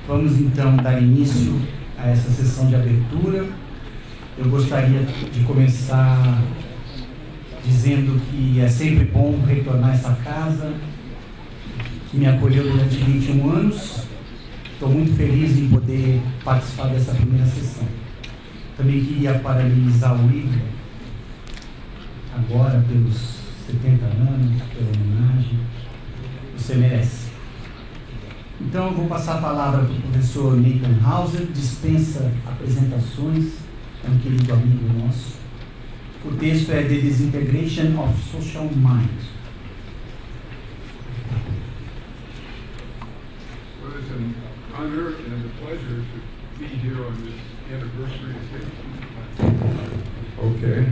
Vamos então dar início a essa sessão de abertura. Eu gostaria de começar dizendo que é sempre bom retornar a essa casa, que me acolheu durante 21 anos. Estou muito feliz em poder participar dessa primeira sessão. Também queria parabenizar o Igor, agora pelos 70 anos, pela homenagem. Você merece. Então eu vou passar a palavra para o professor Nathan Hauser, dispensa apresentações, é um querido amigo nosso. O texto é The Disintegration of Social Mind. Well, it's an honor and a pleasure to be here on this anniversary occasion. Okay.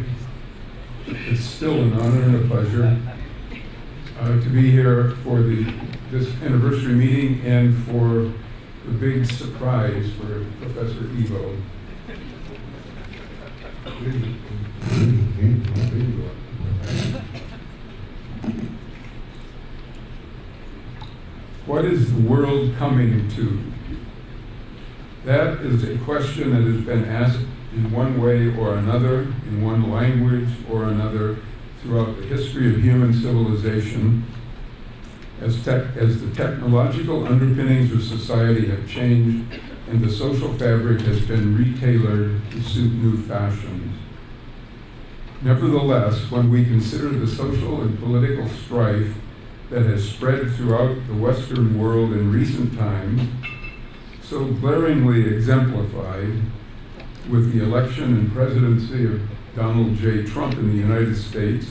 It's still an honor and a pleasure to be here for this anniversary meeting and for the big surprise for Professor Ivo. What is the world coming to? That is a question that has been asked in one way or another, in one language or another, throughout the history of human civilization. As the technological underpinnings of society have changed and the social fabric has been retailored to suit new fashions. Nevertheless, when we consider the social and political strife that has spread throughout the Western world in recent times, so glaringly exemplified with the election and presidency of Donald J. Trump in the United States,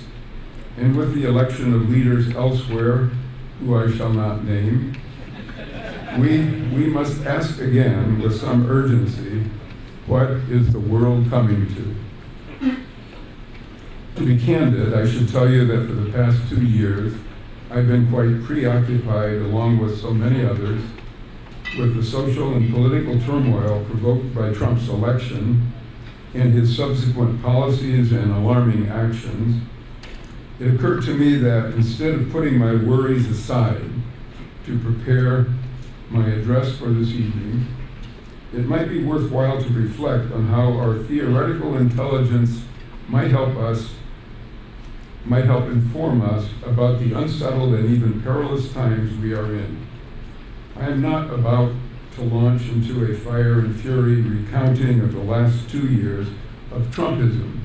and with the election of leaders elsewhere, who I shall not name, we must ask again with some urgency, what is the world coming to? To be candid, I should tell you that for the past 2 years, I've been quite preoccupied, along with so many others, with the social and political turmoil provoked by Trump's election and his subsequent policies and alarming actions. It occurred to me that instead of putting my worries aside to prepare my address for this evening, it might be worthwhile to reflect on how our theoretical intelligence might help inform us about the unsettled and even perilous times we are in. I am not about to launch into a fire and fury recounting of the last 2 years of Trumpism.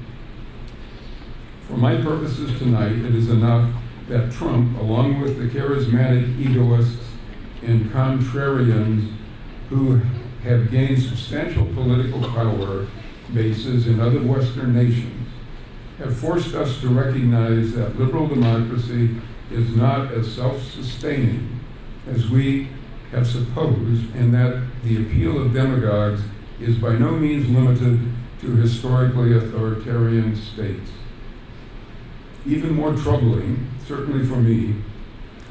For my purposes tonight, it is enough that Trump, along with the charismatic egoists and contrarians who have gained substantial political power bases in other Western nations, have forced us to recognize that liberal democracy is not as self-sustaining as we have supposed, and that the appeal of demagogues is by no means limited to historically authoritarian states. Even more troubling, certainly for me,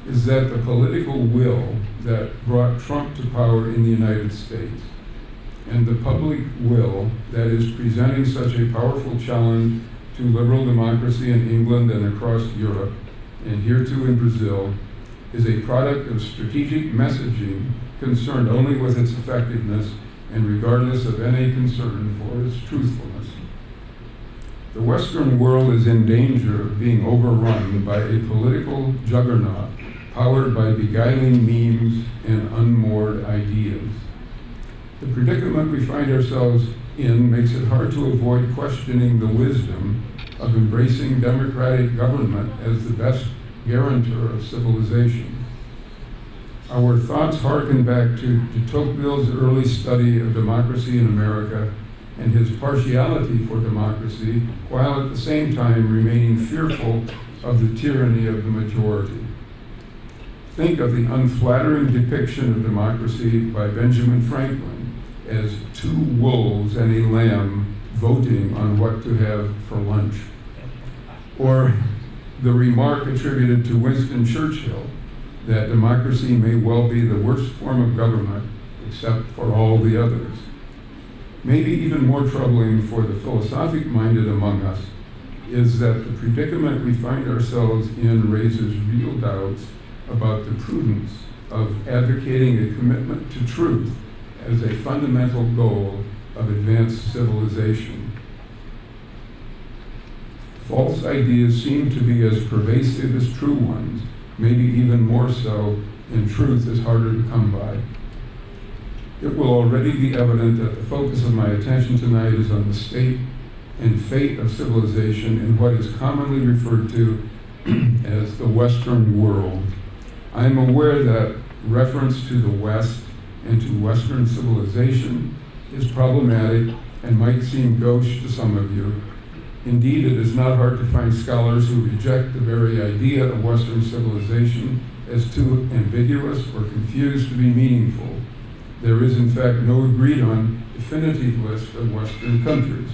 is that the political will that brought Trump to power in the United States and the public will that is presenting such a powerful challenge to liberal democracy in England and across Europe, and here too in Brazil, is a product of strategic messaging concerned only with its effectiveness and regardless of any concern for its truthfulness. The Western world is in danger of being overrun by a political juggernaut powered by beguiling memes and unmoored ideas. The predicament we find ourselves in makes it hard to avoid questioning the wisdom of embracing democratic government as the best guarantor of civilization. Our thoughts harken back to de Tocqueville's early study of democracy in America and his partiality for democracy, while at the same time remaining fearful of the tyranny of the majority. Think of the unflattering depiction of democracy by Benjamin Franklin as 2 wolves and a lamb voting on what to have for lunch. Or the remark attributed to Winston Churchill that democracy may well be the worst form of government except for all the others. Maybe even more troubling for the philosophic-minded among us is that the predicament we find ourselves in raises real doubts about the prudence of advocating a commitment to truth as a fundamental goal of advanced civilization. False ideas seem to be as pervasive as true ones, maybe even more so, and truth is harder to come by. It will already be evident that the focus of my attention tonight is on the state and fate of civilization in what is commonly referred to as the Western world. I am aware that reference to the West and to Western civilization is problematic and might seem gauche to some of you. Indeed, it is not hard to find scholars who reject the very idea of Western civilization as too ambiguous or confused to be meaningful. There is, in fact, no agreed-on definitive list of Western countries.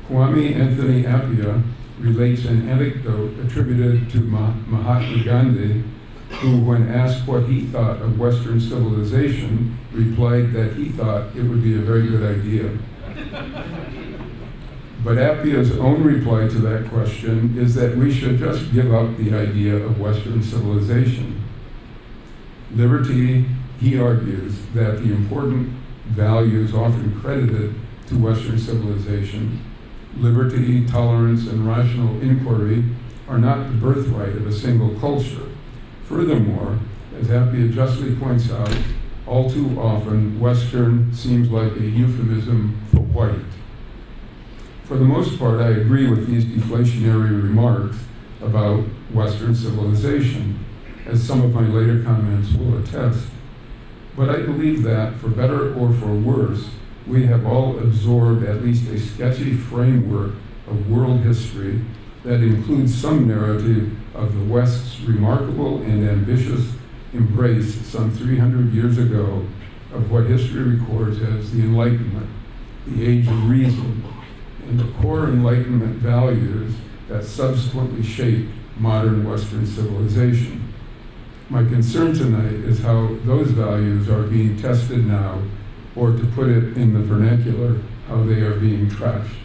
Kwame Anthony Appiah relates an anecdote attributed to Mahatma Gandhi, who, when asked what he thought of Western civilization, replied that he thought it would be a very good idea. But Appiah's own reply to that question is that we should just give up the idea of Western civilization. Liberty, he argues, that the important values often credited to Western civilization, liberty, tolerance, and rational inquiry, are not the birthright of a single culture. Furthermore, as Appiah justly points out, all too often Western seems like a euphemism for white. For the most part, I agree with these deflationary remarks about Western civilization, as some of my later comments will attest. But I believe that, for better or for worse, we have all absorbed at least a sketchy framework of world history that includes some narrative of the West's remarkable and ambitious embrace some 300 years ago of what history records as the Enlightenment, the Age of Reason, and the core Enlightenment values that subsequently shaped modern Western civilization. My concern tonight is how those values are being tested now, or to put it in the vernacular, how they are being trashed.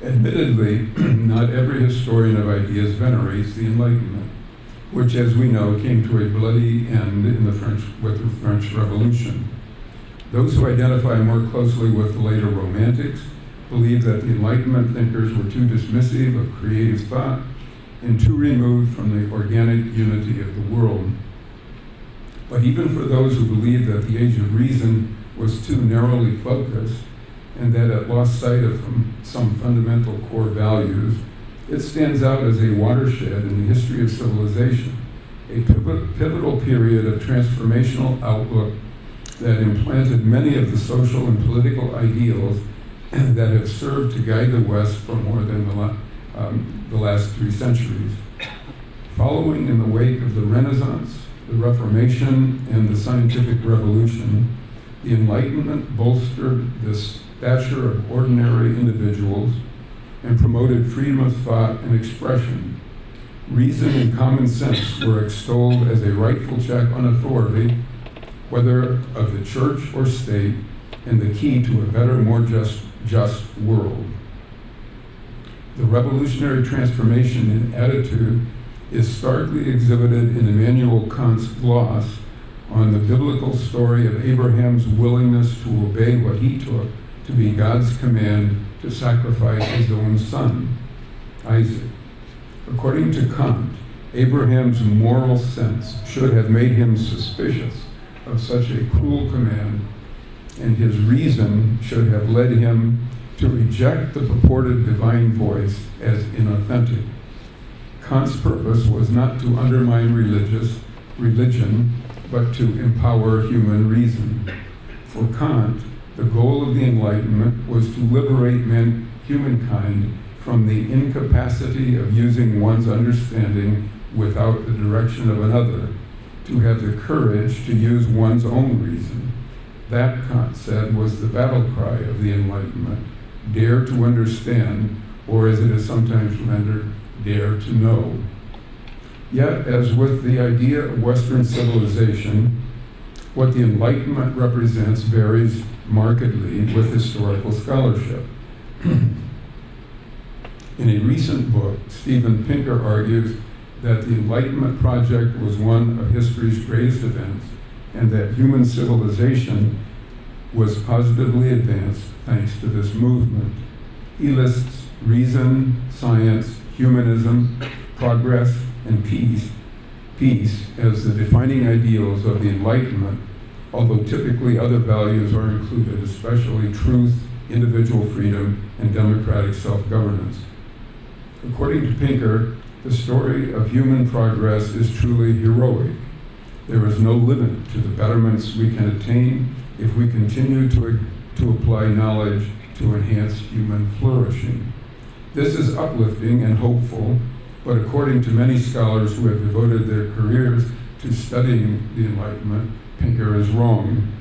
Admittedly, not every historian of ideas venerates the Enlightenment, which, as we know, came to a bloody end with the French Revolution. Those who identify more closely with the later Romantics believe that the Enlightenment thinkers were too dismissive of creative thought and too removed from the organic unity of the world. But even for those who believe that the Age of Reason was too narrowly focused and that it lost sight of some fundamental core values, it stands out as a watershed in the history of civilization, a pivotal period of transformational outlook that implanted many of the social and political ideals that have served to guide the West for more than the last 3 centuries. Following in the wake of the Renaissance, the Reformation, and the Scientific Revolution, the Enlightenment bolstered the stature of ordinary individuals and promoted freedom of thought and expression. Reason and common sense were extolled as a rightful check on authority, whether of the church or state, and the key to a better, more just world. The revolutionary transformation in attitude is starkly exhibited in Immanuel Kant's gloss on the biblical story of Abraham's willingness to obey what he took to be God's command to sacrifice his own son, Isaac. According to Kant, Abraham's moral sense should have made him suspicious of such a cruel command, and his reason should have led him to reject the purported divine voice as inauthentic. Kant's purpose was not to undermine religion, but to empower human reason. For Kant, the goal of the Enlightenment was to liberate humankind from the incapacity of using one's understanding without the direction of another, to have the courage to use one's own reason. That, Kant said, was the battle cry of the Enlightenment: dare to understand, or as it is sometimes rendered, dare to know. Yet, as with the idea of Western civilization, what the Enlightenment represents varies markedly with historical scholarship. In a recent book, Steven Pinker argues that the Enlightenment project was one of history's greatest events, and that human civilization was positively advanced thanks to this movement. He lists reason, science, humanism, progress, and peace as the defining ideals of the Enlightenment, although typically other values are included, especially truth, individual freedom, and democratic self-governance. According to Pinker, the story of human progress is truly heroic. There is no limit to the betterments we can attain if we continue to apply knowledge to enhance human flourishing. This is uplifting and hopeful, but according to many scholars who have devoted their careers to studying the Enlightenment, Pinker is wrong.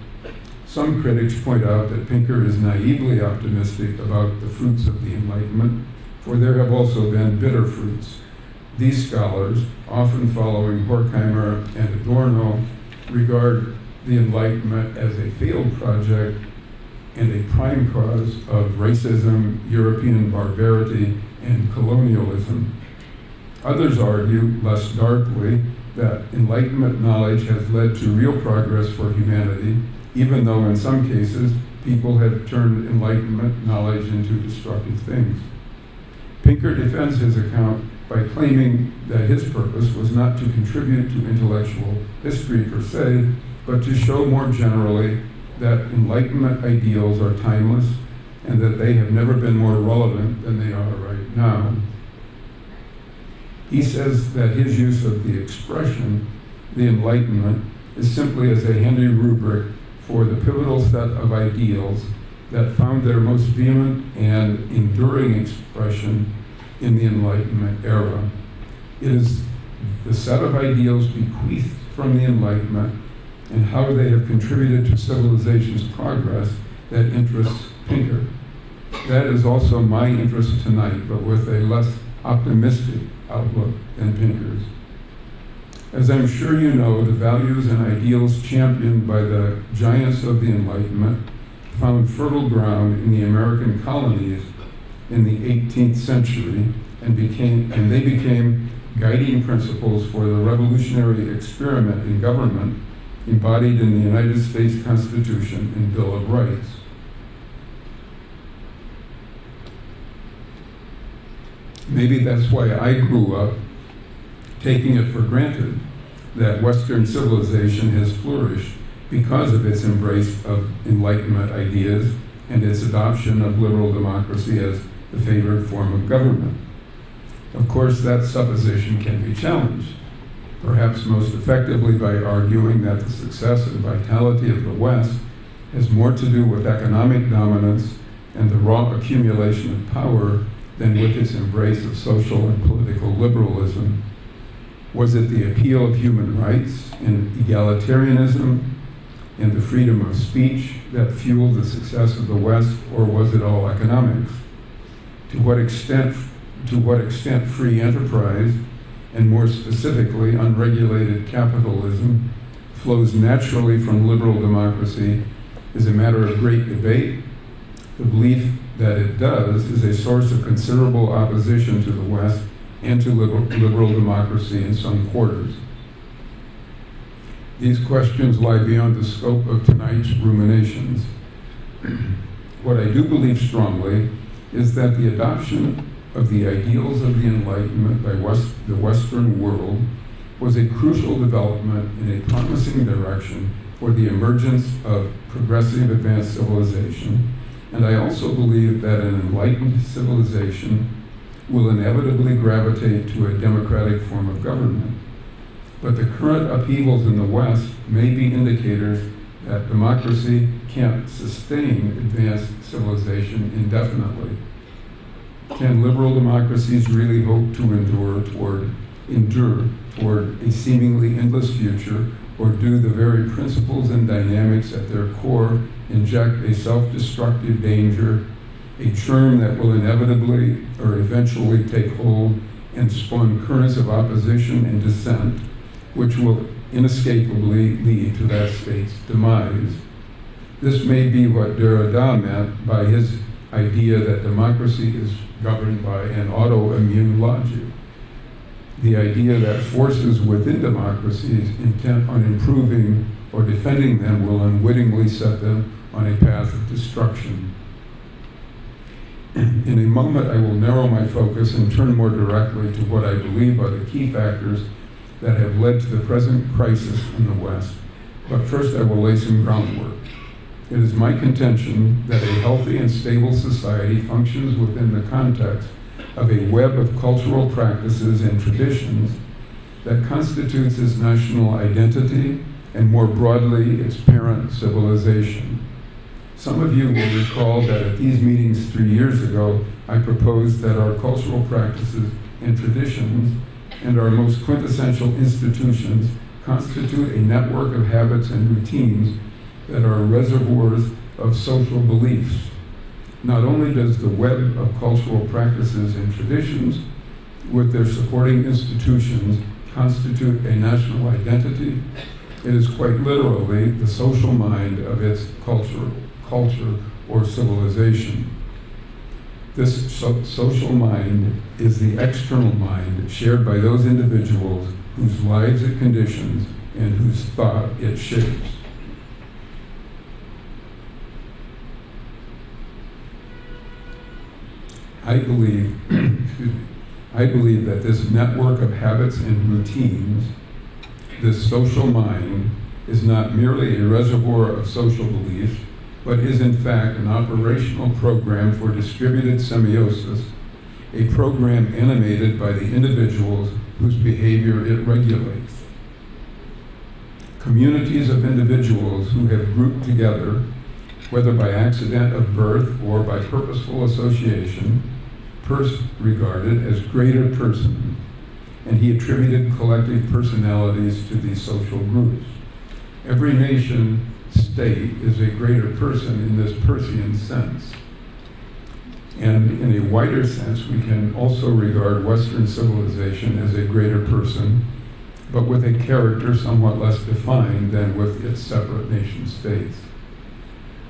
Some critics point out that Pinker is naively optimistic about the fruits of the Enlightenment, for there have also been bitter fruits. These scholars, often following Horkheimer and Adorno, regard the Enlightenment as a failed project and a prime cause of racism, European barbarity, and colonialism. Others argue, less darkly, that Enlightenment knowledge has led to real progress for humanity, even though in some cases people have turned Enlightenment knowledge into destructive things. Pinker defends his account by claiming that his purpose was not to contribute to intellectual history per se, but to show more generally that Enlightenment ideals are timeless and that they have never been more relevant than they are right now. He says that his use of the expression, the Enlightenment, is simply as a handy rubric for the pivotal set of ideals that found their most vehement and enduring expression in the Enlightenment era. It is the set of ideals bequeathed from the Enlightenment and how they have contributed to civilization's progress that interests Pinker. That is also my interest tonight, but with a less optimistic outlook than Pinker's. As I'm sure you know, the values and ideals championed by the giants of the Enlightenment found fertile ground in the American colonies in the 18th century and they became guiding principles for the revolutionary experiment in government embodied in the United States Constitution and Bill of Rights. Maybe that's why I grew up taking it for granted that Western civilization has flourished because of its embrace of Enlightenment ideas and its adoption of liberal democracy as the favored form of government. Of course, that supposition can be challenged, perhaps most effectively by arguing that the success and vitality of the West has more to do with economic dominance and the raw accumulation of power than with its embrace of social and political liberalism. Was it the appeal of human rights and egalitarianism and the freedom of speech that fueled the success of the West, or was it all economics? To what extent free enterprise, and more specifically unregulated capitalism, flows naturally from liberal democracy is a matter of great debate. The belief that it does is a source of considerable opposition to the West and to liberal democracy in some quarters. These questions lie beyond the scope of tonight's ruminations. What I do believe strongly is that the adoption of the ideals of the Enlightenment by the Western world was a crucial development in a promising direction for the emergence of progressive advanced civilization, and I also believe that an enlightened civilization will inevitably gravitate to a democratic form of government. But the current upheavals in the West may be indicators that democracy can't sustain advanced civilization indefinitely. Can liberal democracies really hope to endure toward a seemingly endless future, or do the very principles and dynamics at their core inject a self-destructive danger, a churn that will inevitably or eventually take hold and spawn currents of opposition and dissent, which will inescapably lead to that state's demise? This may be what Derrida meant by his idea that democracy is governed by an autoimmune logic. the idea that forces within democracies intent on improving or defending them will unwittingly set them on a path of destruction. In a moment, I will narrow my focus and turn more directly to what I believe are the key factors that have led to the present crisis in the West. But first, I will lay some groundwork. It is my contention that a healthy and stable society functions within the context of a web of cultural practices and traditions that constitutes its national identity and, more broadly, its parent civilization. Some of you will recall that at these meetings 3 years ago, I proposed that our cultural practices and traditions and our most quintessential institutions constitute a network of habits and routines that are reservoirs of social beliefs. Not only does the web of cultural practices and traditions with their supporting institutions constitute a national identity, it is quite literally the social mind of its culture or civilization. This social mind is the external mind shared by those individuals whose lives it conditions and whose thought it shapes. I believe that this network of habits and routines, this social mind, is not merely a reservoir of social beliefs, but is in fact an operational program for distributed semiosis, a program animated by the individuals whose behavior it regulates. Communities of individuals who have grouped together, whether by accident of birth or by purposeful association, Peirce regarded as greater persons, and he attributed collective personalities to these social groups. Every nation state is a greater person in this Peircean sense. And in a wider sense, we can also regard Western civilization as a greater person, but with a character somewhat less defined than with its separate nation states.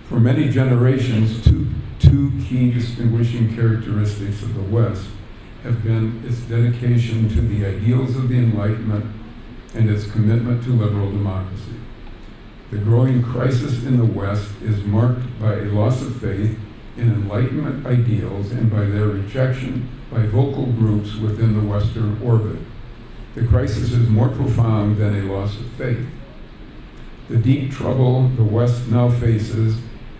For many generations, two key distinguishing characteristics of the West have been its dedication to the ideals of the Enlightenment and its commitment to liberal democracy. The growing crisis in the West is marked by a loss of faith in Enlightenment ideals and by their rejection by vocal groups within the Western orbit. The crisis is more profound than a loss of faith. The deep trouble the West now faces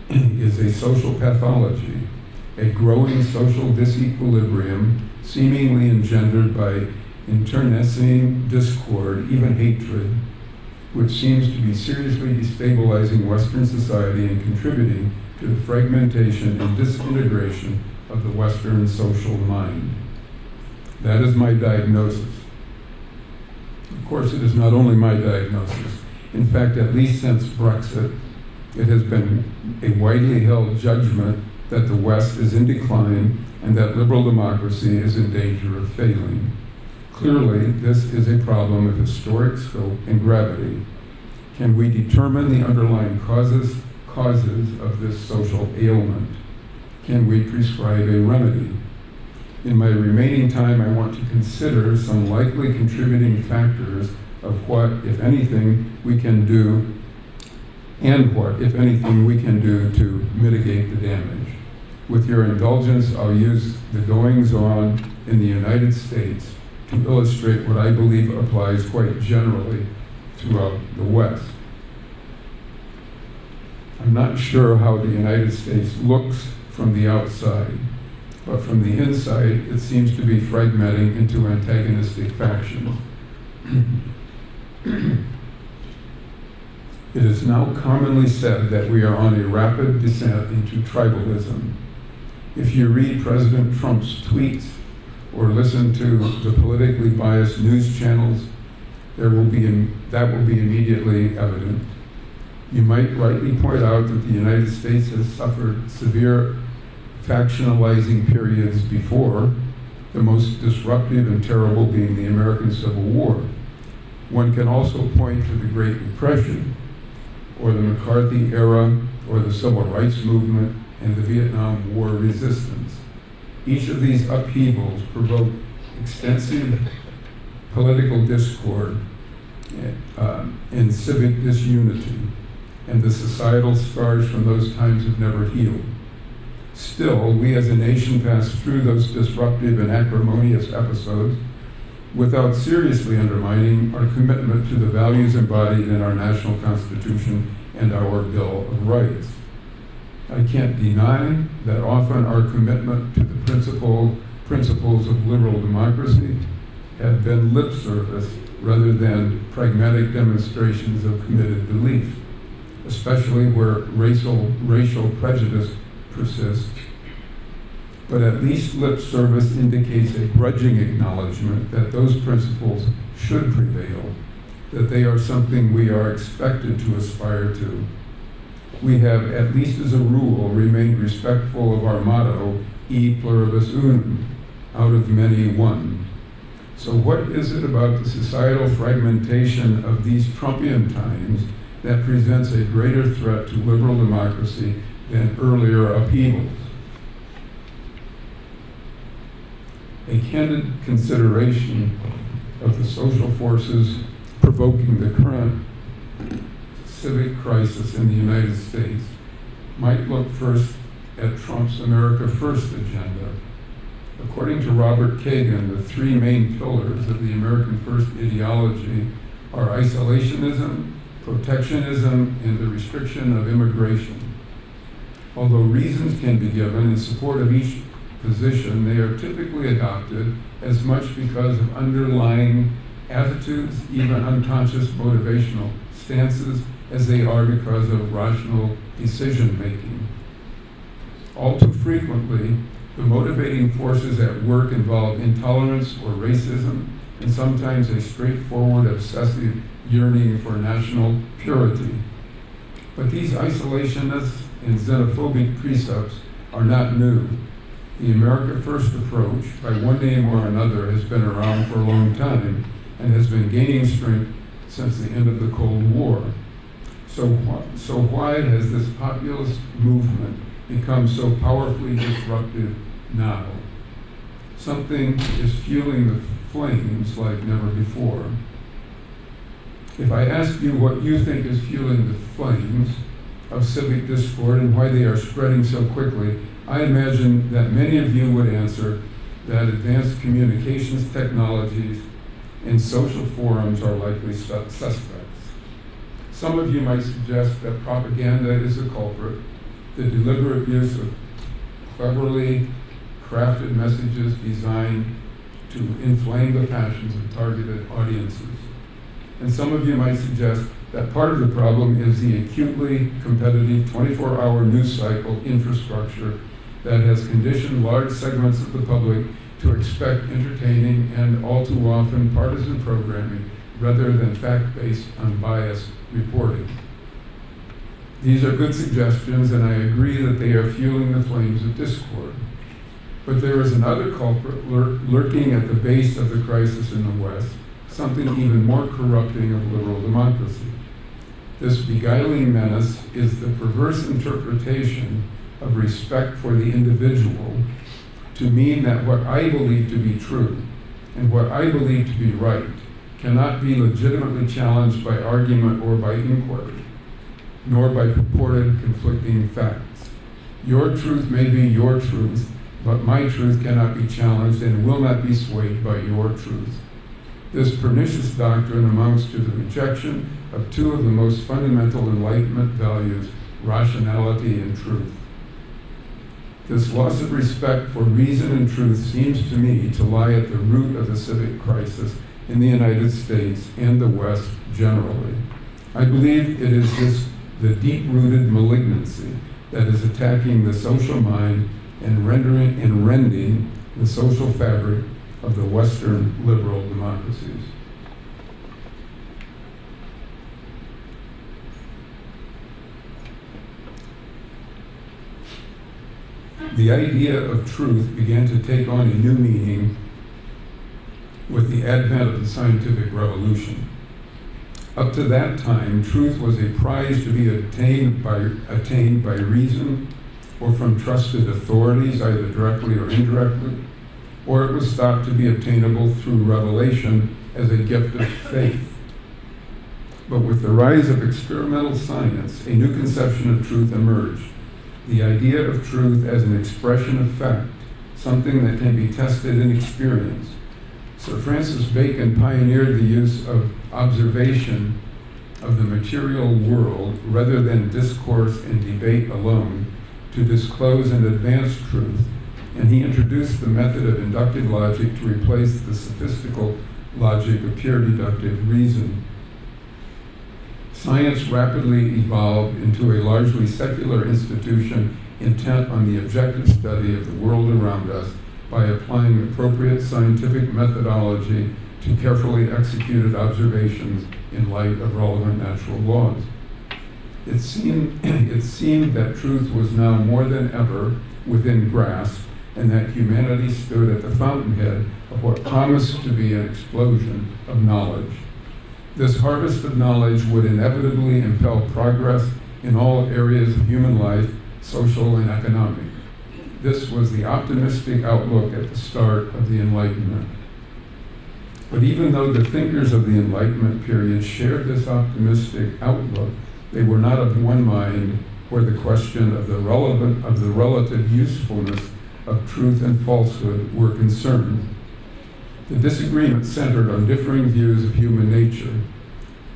is a social pathology, a growing social disequilibrium seemingly engendered by internecine discord, even hatred, which seems to be seriously destabilizing Western society and contributing to the fragmentation and disintegration of the Western social mind. That is my diagnosis. Of course, it is not only my diagnosis. In fact, at least since Brexit, it has been a widely held judgment that the West is in decline and that liberal democracy is in danger of failing. Clearly, this is a problem of historic scope and gravity. Can we determine the underlying causes of this social ailment? Can we prescribe a remedy? In my remaining time, I want to consider some likely contributing factors of what, if anything, we can do, and what, if anything, we can do to mitigate the damage. With your indulgence, I'll use the goings-on in the United States to illustrate what I believe applies quite generally throughout the West. I'm not sure how the United States looks from the outside, but from the inside, it seems to be fragmenting into antagonistic factions. It is now commonly said that we are on a rapid descent into tribalism. If you read President Trump's tweets or listen to the politically biased news channels, that will be immediately evident. You might rightly point out that the United States has suffered severe factionalizing periods before, the most disruptive and terrible being the American Civil War. One can also point to the Great Depression, or the McCarthy era, or the Civil Rights Movement, and the Vietnam War resistance. Each of these upheavals provoked extensive political discord, and civic disunity, and the societal scars from those times have never healed. Still, we as a nation pass through those disruptive and acrimonious episodes without seriously undermining our commitment to the values embodied in our national constitution and our Bill of Rights. I can't deny that often our commitment to the principles of liberal democracy have been lip service rather than pragmatic demonstrations of committed belief, especially where racial prejudice persists. But at least lip service indicates a grudging acknowledgement that those principles should prevail, that they are something we are expected to aspire to. We have, at least as a rule, remained respectful of our motto, E pluribus unum, out of many one. So what is it about the societal fragmentation of these Trumpian times that presents a greater threat to liberal democracy than earlier upheavals? A candid consideration of the social forces provoking the current civic crisis in the United States might look first at Trump's America First agenda. According to Robert Kagan, the three main pillars of the American First ideology are isolationism, protectionism, and the restriction of immigration. Although reasons can be given in support of each position, they are typically adopted as much because of underlying attitudes, even unconscious motivational stances, as they are because of rational decision-making. All too frequently, the motivating forces at work involve intolerance or racism, and sometimes a straightforward, obsessive yearning for national purity. But these isolationist and xenophobic precepts are not new. The America First approach, by one name or another, has been around for a long time and has been gaining strength since the end of the Cold War. So why has this populist movement become so powerfully disruptive now? Something is fueling the flames like never before. If I ask you what you think is fueling the flames of civic discord and why they are spreading so quickly, I imagine that many of you would answer that advanced communications technologies and social forums are likely suspects. Some of you might suggest that propaganda is the culprit, the deliberate use of cleverly crafted messages designed to inflame the passions of targeted audiences. And some of you might suggest that part of the problem is the acutely competitive 24-hour news cycle infrastructure that has conditioned large segments of the public to expect entertaining and all too often partisan programming rather than fact-based, unbiased reporting. These are good suggestions, and I agree that they are fueling the flames of discord. But there is another culprit lurking at the base of the crisis in the West, something even more corrupting of liberal democracy. This beguiling menace is the perverse interpretation of respect for the individual to mean that what I believe to be true and what I believe to be right cannot be legitimately challenged by argument or by inquiry, nor by purported conflicting facts. Your truth may be your truth, but my truth cannot be challenged and will not be swayed by your truth. This pernicious doctrine amounts to the rejection of two of the most fundamental Enlightenment values, rationality and truth. This loss of respect for reason and truth seems to me to lie at the root of the civic crisis in the United States and the West generally. I believe it is the deep-rooted malignancy that is attacking the social mind and rending the social fabric of the Western liberal democracies. The idea of truth began to take on a new meaning with the advent of the scientific revolution. Up to that time, truth was a prize to be attained by reason or from trusted authorities, either directly or indirectly, or it was thought to be obtainable through revelation as a gift of faith. But with the rise of experimental science, a new conception of truth emerged. The idea of truth as an expression of fact, something that can be tested in experience. Sir Francis Bacon pioneered the use of observation of the material world rather than discourse and debate alone to disclose and advance truth, and he introduced the method of inductive logic to replace the sophistical logic of pure deductive reason. Science rapidly evolved into a largely secular institution intent on the objective study of the world around us by applying appropriate scientific methodology to carefully executed observations in light of relevant natural laws. It seemed that truth was now more than ever within grasp, and that humanity stood at the fountainhead of what promised to be an explosion of knowledge. This harvest of knowledge would inevitably impel progress in all areas of human life, social and economic. This was the optimistic outlook at the start of the Enlightenment. But even though the thinkers of the Enlightenment period shared this optimistic outlook, they were not of one mind where the question of the relative usefulness of truth and falsehood were concerned. The disagreement centered on differing views of human nature.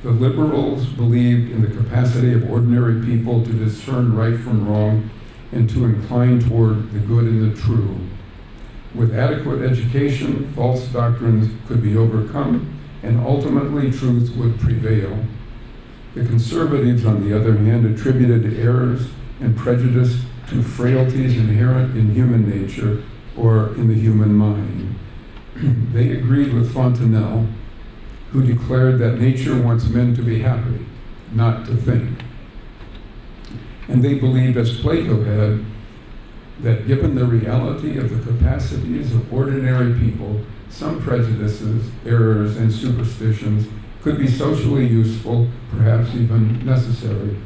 The liberals believed in the capacity of ordinary people to discern right from wrong and to incline toward the good and the true. With adequate education, false doctrines could be overcome, and ultimately truth would prevail. The conservatives, on the other hand, attributed errors and prejudice to frailties inherent in human nature or in the human mind. They agreed with Fontenelle, who declared that nature wants men to be happy, not to think. And they believed, as Plato had, that given the reality of the capacities of ordinary people, some prejudices, errors, and superstitions could be socially useful, perhaps even necessary.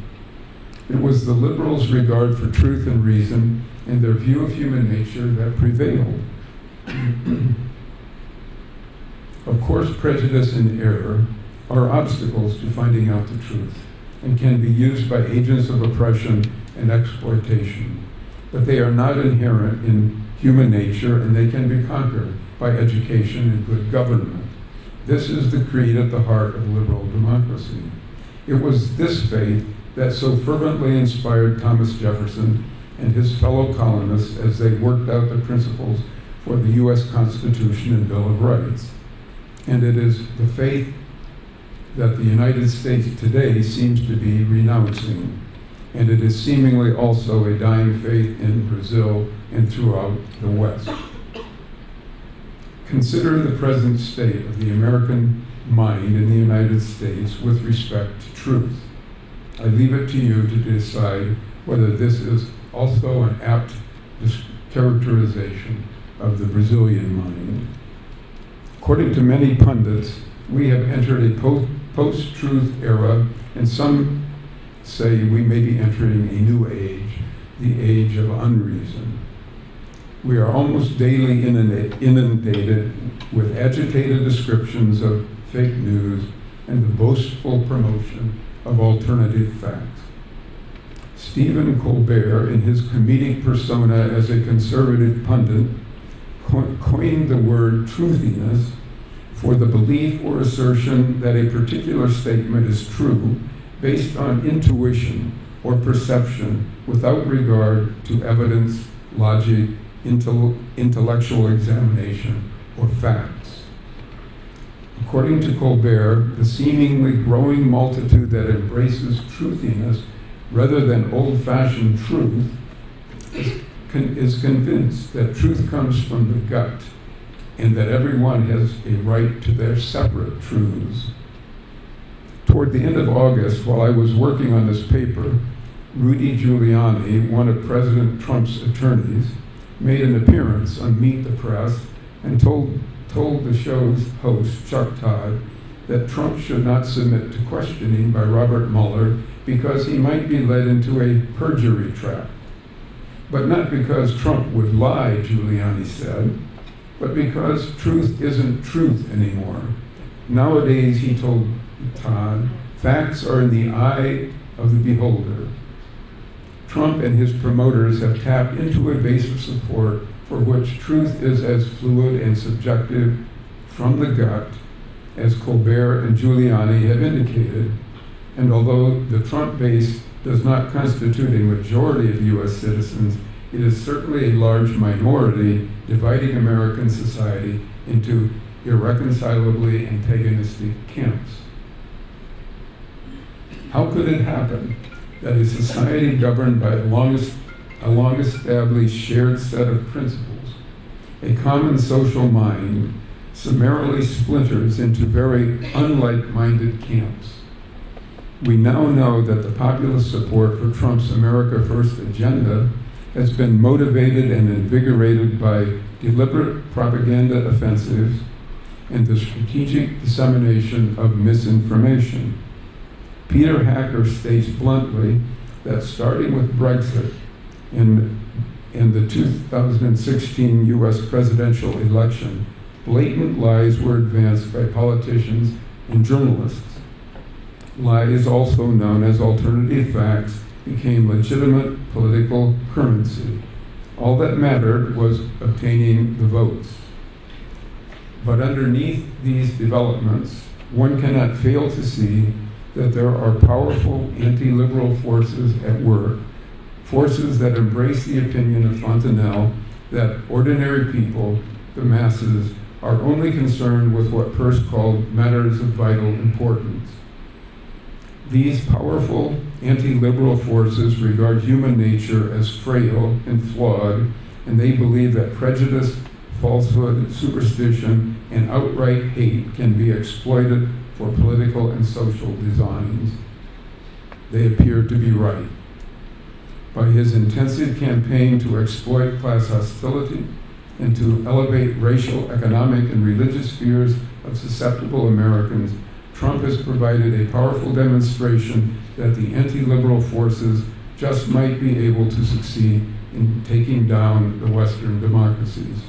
It was the liberals' regard for truth and reason and their view of human nature that prevailed. Of course, prejudice and error are obstacles to finding out the truth and can be used by agents of oppression and exploitation. But they are not inherent in human nature, and they can be conquered by education and good government. This is the creed at the heart of liberal democracy. It was this faith that so fervently inspired Thomas Jefferson and his fellow colonists as they worked out the principles for the U.S. Constitution and Bill of Rights. And it is the faith that the United States today seems to be renouncing. And it is seemingly also a dying faith in Brazil and throughout the West. Consider the present state of the American mind in the United States with respect to truth. I leave it to you to decide whether this is also an apt characterization of the Brazilian mind. According to many pundits, we have entered a post-truth era, and some say we may be entering a new age, the age of unreason. We are almost daily inundated with agitated descriptions of fake news and the boastful promotion of alternative facts. Stephen Colbert, in his comedic persona as a conservative pundit, coined the word truthiness for the belief or assertion that a particular statement is true based on intuition or perception without regard to evidence, logic, intellectual examination, or facts. According to Colbert, the seemingly growing multitude that embraces truthiness rather than old-fashioned truth is convinced that truth comes from the gut and that everyone has a right to their separate truths. Toward the end of August, while I was working on this paper, Rudy Giuliani, one of President Trump's attorneys, made an appearance on Meet the Press and told the show's host, Chuck Todd, that Trump should not submit to questioning by Robert Mueller because he might be led into a perjury trap. But not because Trump would lie, Giuliani said, but because truth isn't truth anymore. Nowadays, he told Todd, facts are in the eye of the beholder. Trump and his promoters have tapped into a base of support for which truth is as fluid and subjective from the gut as Colbert and Giuliani have indicated. And although the Trump base does not constitute a majority of U.S. citizens, it is certainly a large minority, dividing American society into irreconcilably antagonistic camps. How could it happen that a society governed by a long-established shared set of principles, a common social mind, summarily splinters into very unlike-minded camps? We now know that the populist support for Trump's America First agenda has been motivated and invigorated by deliberate propaganda offensives and the strategic dissemination of misinformation. Peter Hacker states bluntly that starting with Brexit and the 2016 U.S. presidential election, blatant lies were advanced by politicians and journalists. Lies, also known as alternative facts, became legitimate political currency. All that mattered was obtaining the votes. But underneath these developments, one cannot fail to see that there are powerful anti-liberal forces at work, forces that embrace the opinion of Fontenelle that ordinary people, the masses, are only concerned with what Peirce called matters of vital importance. These powerful anti-liberal forces regard human nature as frail and flawed, and they believe that prejudice, falsehood, superstition, and outright hate can be exploited for political and social designs. They appear to be right. By his intensive campaign to exploit class hostility and to elevate racial, economic, and religious fears of susceptible Americans, Trump has provided a powerful demonstration that the anti-liberal forces just might be able to succeed in taking down the Western democracies.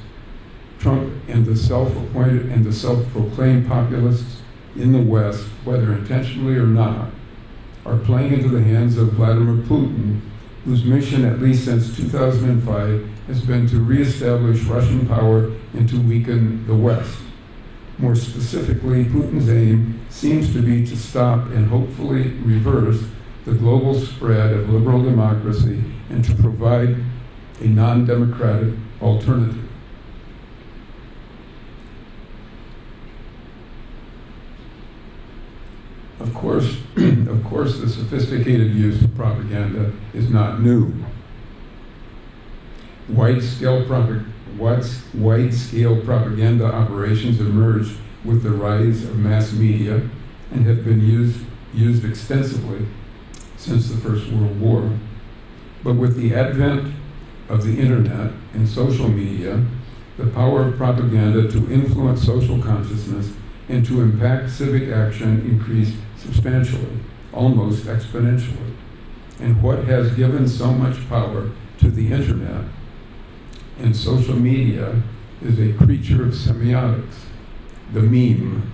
Trump and the self-appointed and the self-proclaimed populists in the West, whether intentionally or not, are playing into the hands of Vladimir Putin, whose mission, at least since 2005, has been to reestablish Russian power and to weaken the West. More specifically, Putin's aim seems to be to stop and hopefully reverse the global spread of liberal democracy and to provide a non-democratic alternative. Of course, the sophisticated use of propaganda is not new. Wide-scale propaganda operations emerged with the rise of mass media and have been used extensively since the First World War. But with the advent of the internet and social media, the power of propaganda to influence social consciousness and to impact civic action increased substantially, almost exponentially. And what has given so much power to the internet and social media is a creature of semiotics, the meme.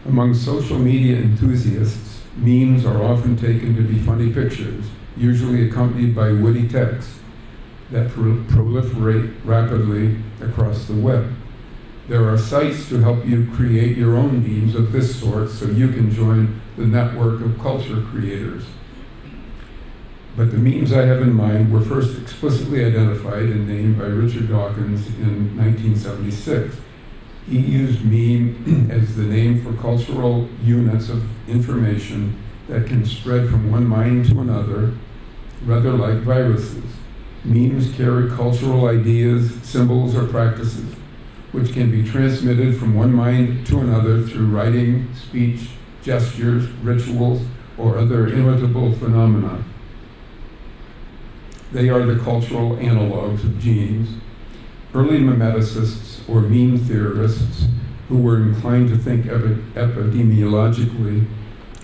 Among social media enthusiasts, memes are often taken to be funny pictures, usually accompanied by witty text that proliferate rapidly across the web. There are sites to help you create your own memes of this sort so you can join the network of culture creators. But the memes I have in mind were first explicitly identified and named by Richard Dawkins in 1976. He used meme as the name for cultural units of information that can spread from one mind to another, rather like viruses. Memes carry cultural ideas, symbols, or practices, which can be transmitted from one mind to another through writing, speech, gestures, rituals, or other imitable phenomena. They are the cultural analogs of genes. Early memeticists or meme theorists who were inclined to think epidemiologically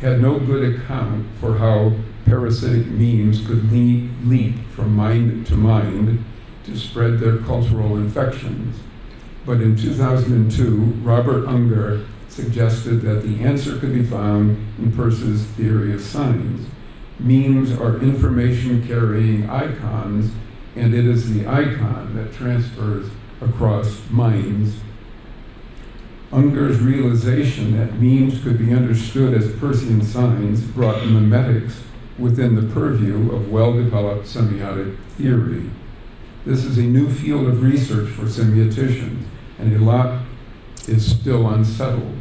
had no good account for how parasitic memes could leap from mind to spread their cultural infections. but in 2002, Robert Unger suggested that the answer could be found in Peirce's theory of signs. Memes are information-carrying icons, and it is the icon that transfers across minds. Unger's realization that memes could be understood as Peircean signs brought memetics within the purview of well-developed semiotic theory. This is a new field of research for semioticians, and a lot is still unsettled.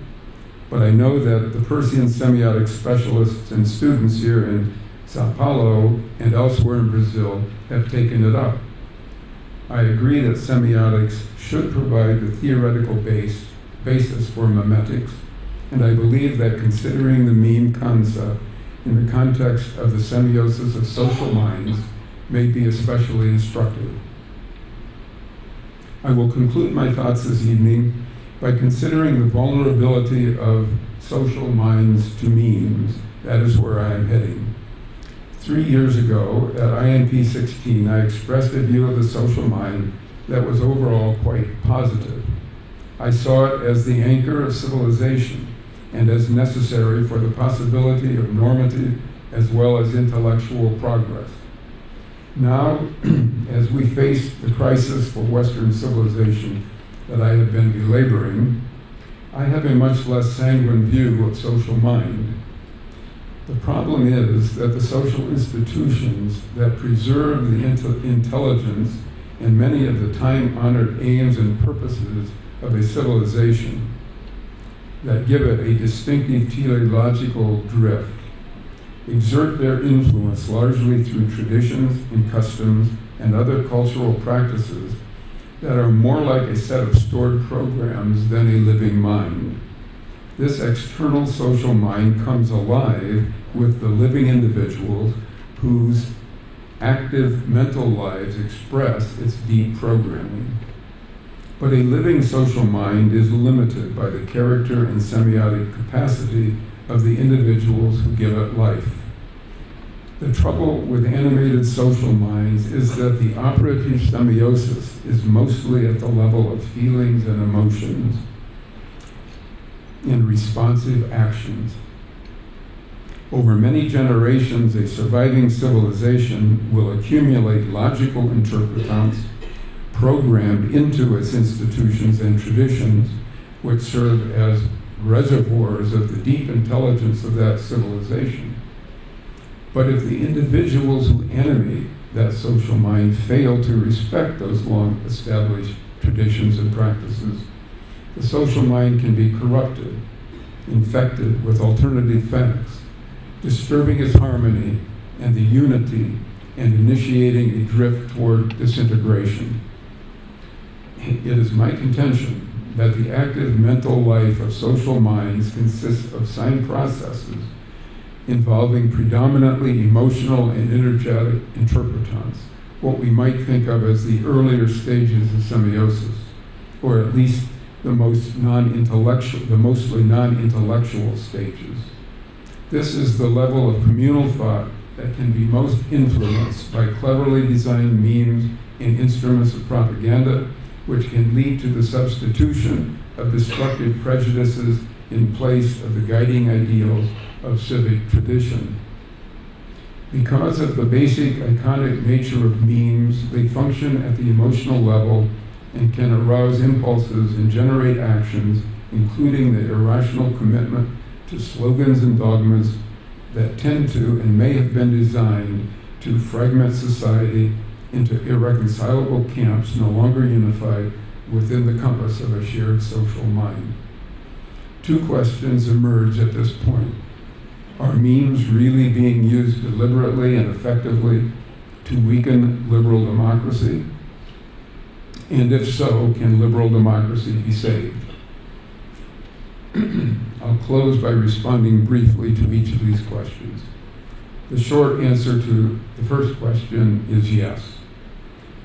But I know that the Peircean semiotic specialists and students here in Sao Paulo and elsewhere in Brazil have taken it up. I agree that semiotics should provide the theoretical basis for memetics, and I believe that considering the meme concept in the context of the semiosis of social minds may be especially instructive. I will conclude my thoughts this evening by considering the vulnerability of social minds to memes. That is where I am heading. 3 years ago, at INP 16, I expressed a view of the social mind that was overall quite positive. I saw it as the anchor of civilization and as necessary for the possibility of normative as well as intellectual progress. Now, as we face the crisis for Western civilization that I have been belaboring, I have a much less sanguine view of social mind. The problem is that the social institutions that preserve the intelligence and many of the time-honored aims and purposes of a civilization, that give it a distinctive teleological drift, exert their influence largely through traditions and customs and other cultural practices that are more like a set of stored programs than a living mind. This external social mind comes alive with the living individuals whose active mental lives express its deep programming. But a living social mind is limited by the character and semiotic capacity of the individuals who give it life. The trouble with animated social minds is that the operative semiosis is mostly at the level of feelings and emotions and responsive actions. Over many generations, a surviving civilization will accumulate logical interpretants programmed into its institutions and traditions, which serve as reservoirs of the deep intelligence of that civilization. But if the individuals who animate that social mind fail to respect those long-established traditions and practices, the social mind can be corrupted, infected with alternative facts, disturbing its harmony and the unity and initiating a drift toward disintegration. It is my contention that the active mental life of social minds consists of sign processes involving predominantly emotional and energetic interpretants, what we might think of as the earlier stages of semiosis, or at least the mostly non-intellectual stages. This is the level of communal thought that can be most influenced by cleverly designed memes and instruments of propaganda, which can lead to the substitution of destructive prejudices in place of the guiding ideals of civic tradition. Because of the basic iconic nature of memes, they function at the emotional level and can arouse impulses and generate actions, including the irrational commitment to slogans and dogmas that tend to and may have been designed to fragment society into irreconcilable camps no longer unified within the compass of a shared social mind. Two questions emerge at this point. Are memes really being used deliberately and effectively to weaken liberal democracy? And if so, can liberal democracy be saved? I'll close by responding briefly to each of these questions. The short answer to the first question is yes.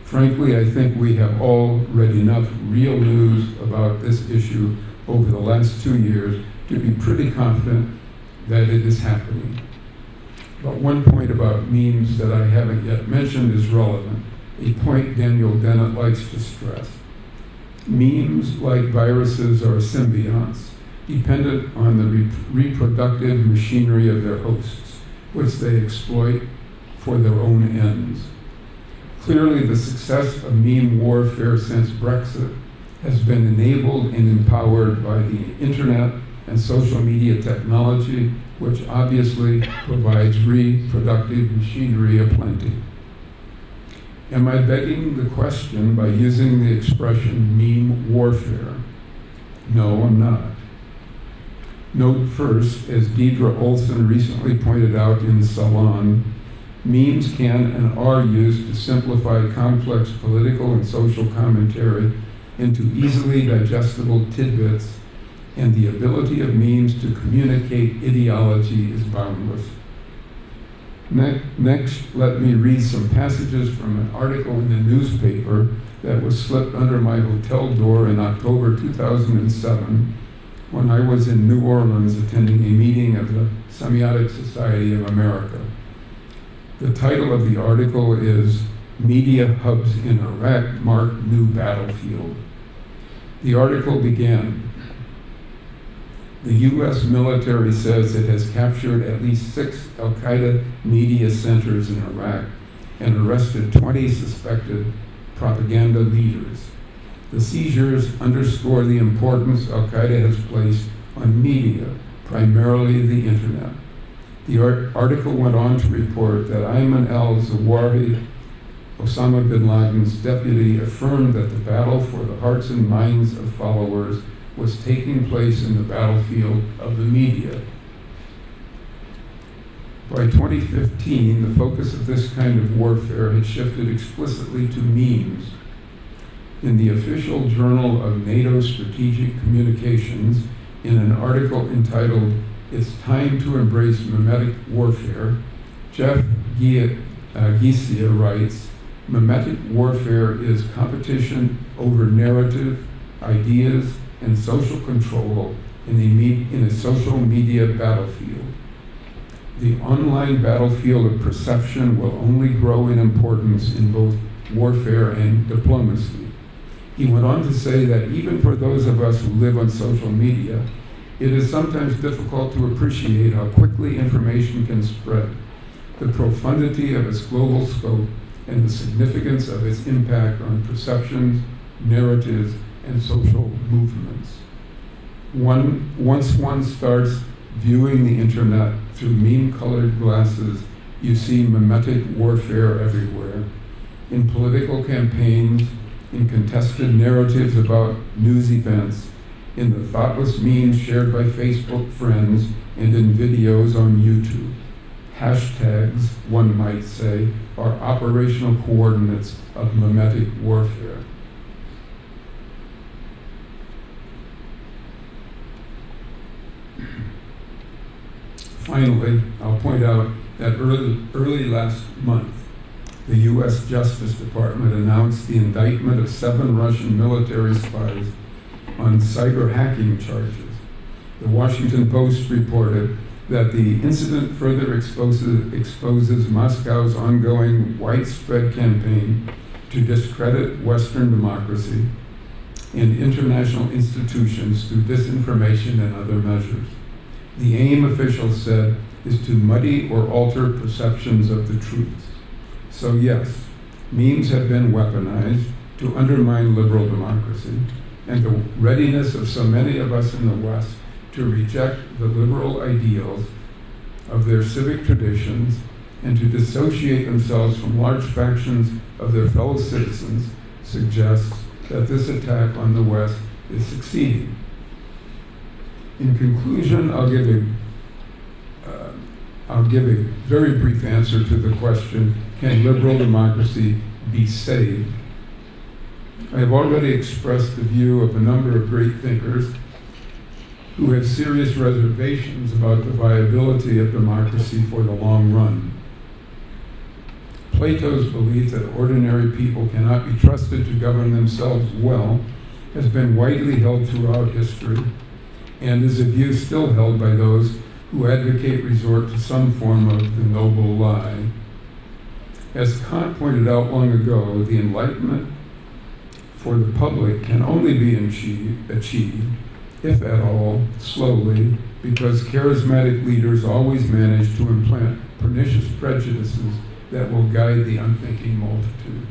Frankly, I think we have all read enough real news about this issue over the last 2 years to be pretty confident that it is happening. But one point about memes that I haven't yet mentioned is relevant, a point Daniel Dennett likes to stress. Memes, like viruses, are symbionts, dependent on the reproductive machinery of their hosts, which they exploit for their own ends. Clearly, the success of meme warfare since Brexit has been enabled and empowered by the internet and social media technology, which obviously provides reproductive machinery aplenty. Am I begging the question by using the expression meme warfare? No, I'm not. Note first, as Deidre Olson recently pointed out in Salon, memes can and are used to simplify complex political and social commentary into easily digestible tidbits, and the ability of memes to communicate ideology is boundless. Next, let me read some passages from an article in the newspaper that was slipped under my hotel door in October 2007 when I was in New Orleans attending a meeting of the Semiotic Society of America. The title of the article is "Media Hubs in Iraq Mark New Battlefield." The article began, "The U.S. military says it has captured at least 6 al-Qaeda media centers in Iraq and arrested 20 suspected propaganda leaders. The seizures underscore the importance al-Qaeda has placed on media, primarily the internet." The article went on to report that Ayman al-Zawahiri, Osama bin Laden's deputy, affirmed that the battle for the hearts and minds of followers was taking place in the battlefield of the media. By 2015, the focus of this kind of warfare had shifted explicitly to memes. In the official journal of NATO Strategic Communications, in an article entitled "It's Time to Embrace Memetic Warfare," Jeff Gisia writes, "Memetic warfare is competition over narrative, ideas, and social control in a social media battlefield. The online battlefield of perception will only grow in importance in both warfare and diplomacy." He went on to say that even for those of us who live on social media, it is sometimes difficult to appreciate how quickly information can spread, the profundity of its global scope, and the significance of its impact on perceptions, narratives, and social movements. Once one starts viewing the internet through meme-colored glasses, you see memetic warfare everywhere. In political campaigns, in contested narratives about news events, in the thoughtless memes shared by Facebook friends, and in videos on YouTube. Hashtags, one might say, are operational coordinates of memetic warfare. Finally, I'll point out that early last month, the U.S. Justice Department announced the indictment of 7 Russian military spies on cyber hacking charges. The Washington Post reported that the incident further exposes Moscow's ongoing widespread campaign to discredit Western democracy and international institutions through disinformation and other measures. The aim, officials said, is to muddy or alter perceptions of the truth. So yes, memes have been weaponized to undermine liberal democracy, and the readiness of so many of us in the West to reject the liberal ideals of their civic traditions and to dissociate themselves from large factions of their fellow citizens suggests that this attack on the West is succeeding. In conclusion, I'll give a very brief answer to the question, can liberal democracy be saved? I have already expressed the view of a number of great thinkers who have serious reservations about the viability of democracy for the long run. Plato's belief that ordinary people cannot be trusted to govern themselves well has been widely held throughout history, and is a view still held by those who advocate resort to some form of the noble lie. As Kant pointed out long ago, the Enlightenment for the public can only be achieved, if at all, slowly, because charismatic leaders always manage to implant pernicious prejudices that will guide the unthinking multitude.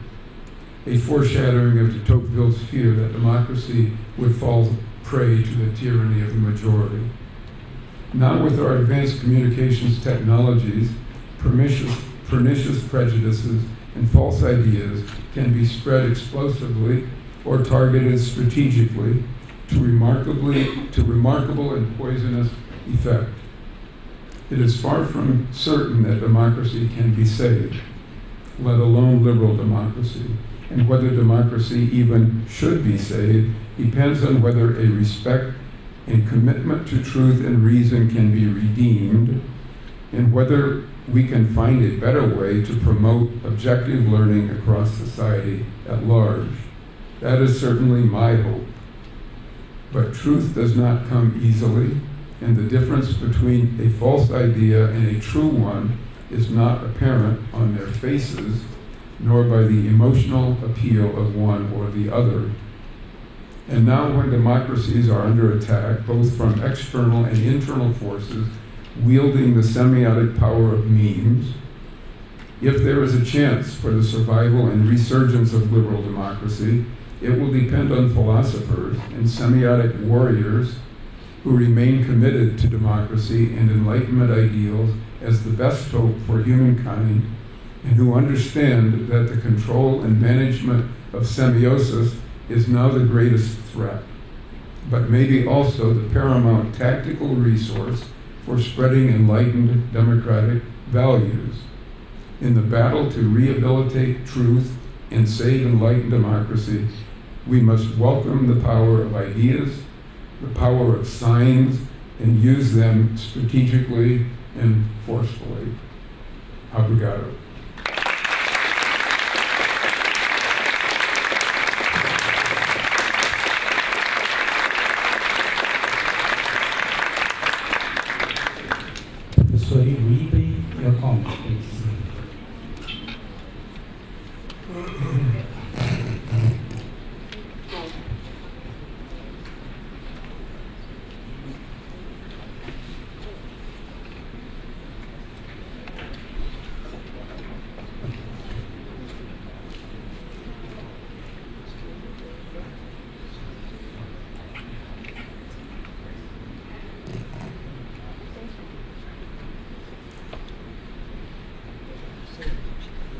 A foreshadowing of de Tocqueville's fear that democracy would fall prey to the tyranny of the majority. Now with our advanced communications technologies, pernicious prejudices and false ideas can be spread explosively or targeted strategically to remarkable and poisonous effect. It is far from certain that democracy can be saved, let alone liberal democracy. And whether democracy even should be saved depends on whether a respect and commitment to truth and reason can be redeemed, and whether we can find a better way to promote objective learning across society at large. That is certainly my hope. But truth does not come easily, and the difference between a false idea and a true one is not apparent on their faces, nor by the emotional appeal of one or the other. And now when democracies are under attack, both from external and internal forces, wielding the semiotic power of memes, if there is a chance for the survival and resurgence of liberal democracy, it will depend on philosophers and semiotic warriors who remain committed to democracy and Enlightenment ideals as the best hope for humankind, and who understand that the control and management of semiosis is now the greatest threat, but maybe also the paramount tactical resource for spreading enlightened democratic values. In the battle to rehabilitate truth and save enlightened democracy, we must welcome the power of ideas, the power of signs, and use them strategically and forcefully. Obrigado. Professor Uribe, your comment, please.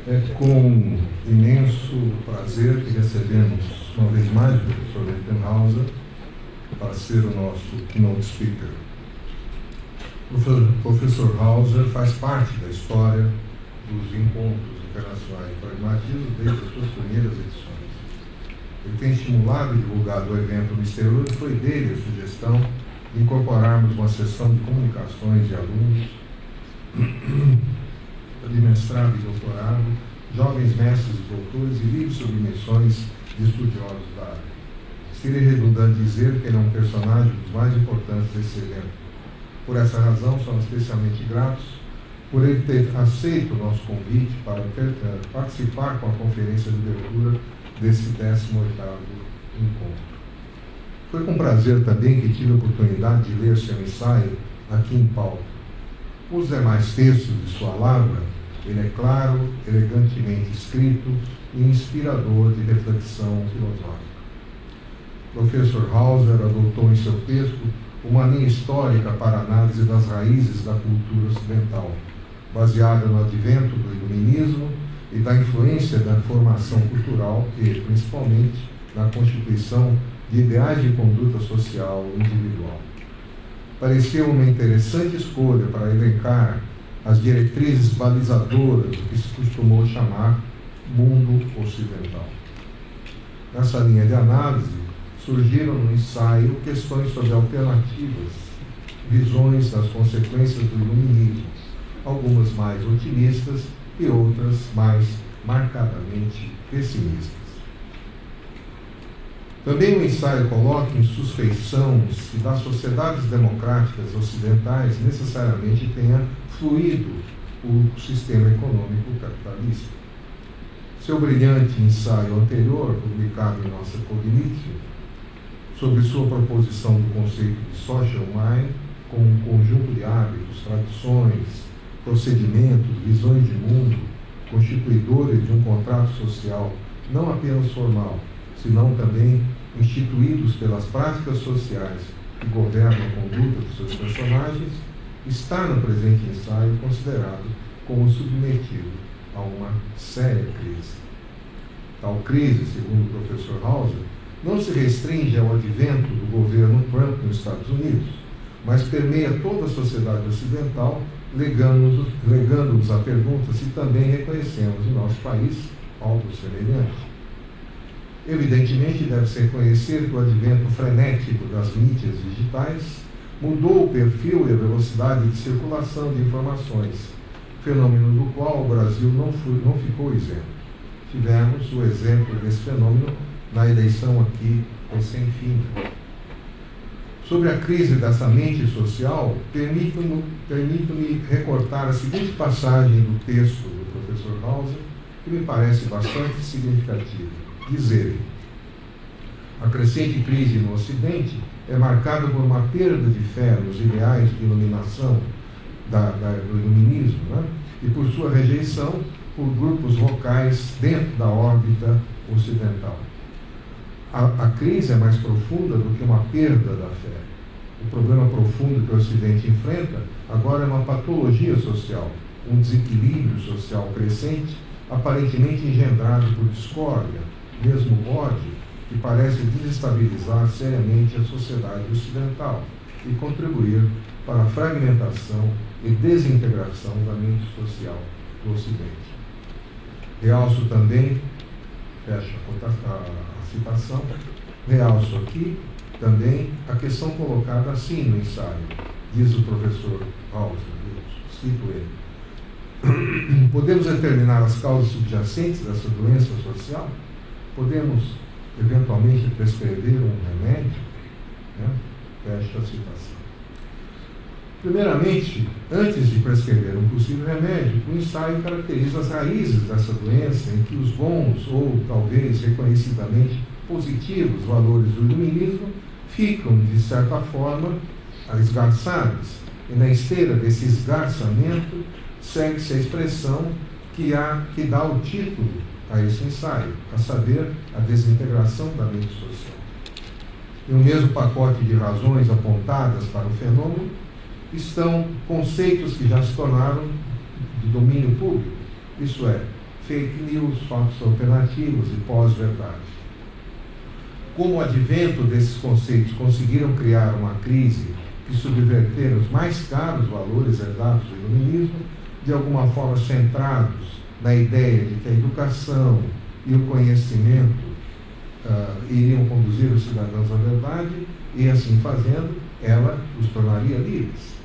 É com imenso prazer que recebemos uma vez mais o professor Rittenhauser para ser o nosso keynote speaker. O professor Hauser faz parte da história dos encontros internacionais de pragmatismo desde as suas primeiras edições. Ele tem estimulado e divulgado o evento no exterior e foi dele a sugestão de incorporarmos uma sessão de comunicações de alunos de mestrado e doutorado, jovens mestres e doutores e livros sobre missões de estudiosos da área. Seria redundante dizer que ele é um personagem dos mais importantes desse evento. Por essa razão, somos especialmente gratos por ele ter aceito o nosso convite para participar com a conferência de abertura desse 18º encontro. Foi com prazer também que tive a oportunidade de ler seu ensaio aqui em pauta. Os demais textos de sua lavra, ele é claro, elegantemente escrito e inspirador de reflexão filosófica. Professor Hauser adotou em seu texto uma linha histórica para a análise das raízes da cultura ocidental, baseada no advento do iluminismo e da influência da formação cultural e, principalmente, na constituição de ideais de conduta social individual. Pareceu uma interessante escolha para elencar as diretrizes balizadoras do que se costumou chamar mundo ocidental. Nessa linha de análise, surgiram no ensaio questões sobre alternativas, visões das consequências do iluminismo, algumas mais otimistas e outras mais marcadamente pessimistas. Também o ensaio coloca em suspeição se das sociedades democráticas ocidentais necessariamente tenha fluído o sistema econômico capitalista. Seu brilhante ensaio anterior, publicado em nossa Cognitio, sobre sua proposição do conceito de social mind, como um conjunto de hábitos, tradições, procedimentos, visões de mundo, constituidores de um contrato social, não apenas formal, senão também instituídos pelas práticas sociais que governam a conduta de seus personagens, está no presente ensaio considerado como submetido a uma séria crise. Tal crise, segundo o professor Hauser, não se restringe ao advento do governo Trump nos Estados Unidos, mas permeia toda a sociedade ocidental, legando-nos a pergunta se também reconhecemos em nosso país algo semelhante. Evidentemente, deve-se reconhecer que o advento frenético das mídias digitais mudou o perfil e a velocidade de circulação de informações, fenômeno do qual o Brasil não ficou isento. Tivemos o exemplo desse fenômeno na eleição aqui recém-finda. Sobre a crise dessa mente social, permito-me recortar a seguinte passagem do texto do professor Hauser, que me parece bastante significativa. Diz ele: a crescente crise no Ocidente é marcada por uma perda de fé nos ideais de iluminação do iluminismo, né? E por sua rejeição por grupos locais dentro da órbita ocidental. A crise é mais profunda do que uma perda da fé. O problema profundo que o Ocidente enfrenta agora é uma patologia social, um desequilíbrio social crescente, aparentemente engendrado por discórdia, mesmo ódio, que parece desestabilizar seriamente a sociedade ocidental e contribuir para a fragmentação e desintegração da mente social do Ocidente. Realço também, fecha a citação, realço aqui também a questão colocada assim no ensaio, diz o professor Hauser, eu cito ele. Podemos determinar as causas subjacentes dessa doença social? Podemos, eventualmente, prescrever um remédio? Né? Fecha a citação. Primeiramente, antes de prescrever um possível remédio, o ensaio caracteriza as raízes dessa doença, em que os bons, ou talvez reconhecidamente positivos, valores do iluminismo ficam, de certa forma, esgarçados. E na esteira desse esgarçamento, segue-se a expressão que dá o título a esse ensaio, a saber, a desintegração da mente social. E no mesmo pacote de razões apontadas para o fenômeno estão conceitos que já se tornaram de domínio público, isso é, fake news, fatos alternativos e pós-verdade. Como o advento desses conceitos conseguiram criar uma crise que subverteram os mais caros valores herdados do iluminismo, de alguma forma centrados na ideia de que a educação e o conhecimento iriam conduzir os cidadãos à verdade, e assim fazendo, ela os tornaria livres.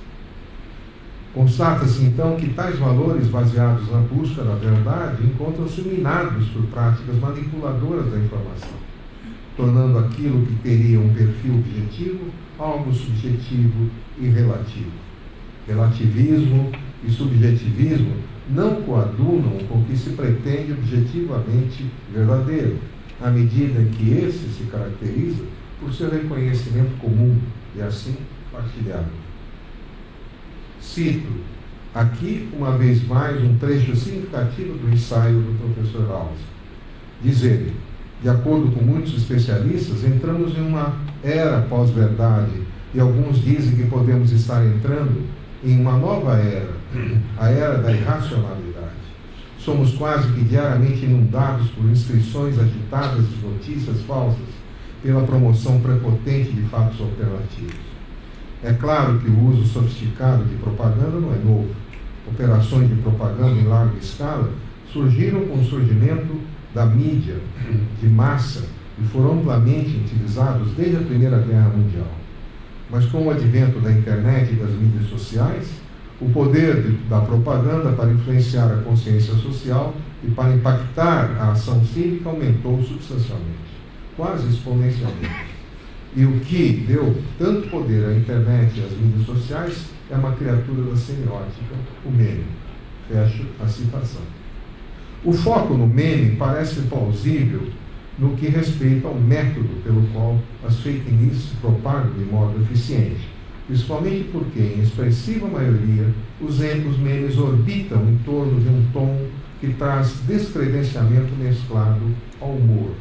Constata-se então que tais valores baseados na busca da verdade encontram-se minados por práticas manipuladoras da informação, tornando aquilo que teria um perfil objetivo algo subjetivo e relativo. Relativismo e subjetivismo não coadunam com o que se pretende objetivamente verdadeiro, à medida em que esse se caracteriza por seu reconhecimento comum e assim partilhado. Cito aqui, uma vez mais, um trecho significativo do ensaio do professor Hauser. Diz ele: de acordo com muitos especialistas, entramos em uma era pós-verdade e alguns dizem que podemos estar entrando em uma nova era, a era da irracionalidade. Somos quase que diariamente inundados por inscrições agitadas de notícias falsas pela promoção prepotente de fatos alternativos. É claro que o uso sofisticado de propaganda não é novo. Operações de propaganda em larga escala surgiram com o surgimento da mídia de massa e foram amplamente utilizados desde a Primeira Guerra Mundial. Mas com o advento da internet e das mídias sociais, o poder da propaganda para influenciar a consciência social e para impactar a ação cívica aumentou substancialmente, quase exponencialmente. E o que deu tanto poder à internet e às mídias sociais é uma criatura da semiótica, o meme. Fecho a citação. O foco no meme parece plausível no que respeita ao método pelo qual as fake news se propagam de modo eficiente, principalmente porque, em expressiva maioria, os memes orbitam em torno de um tom que traz descredenciamento mesclado ao humor.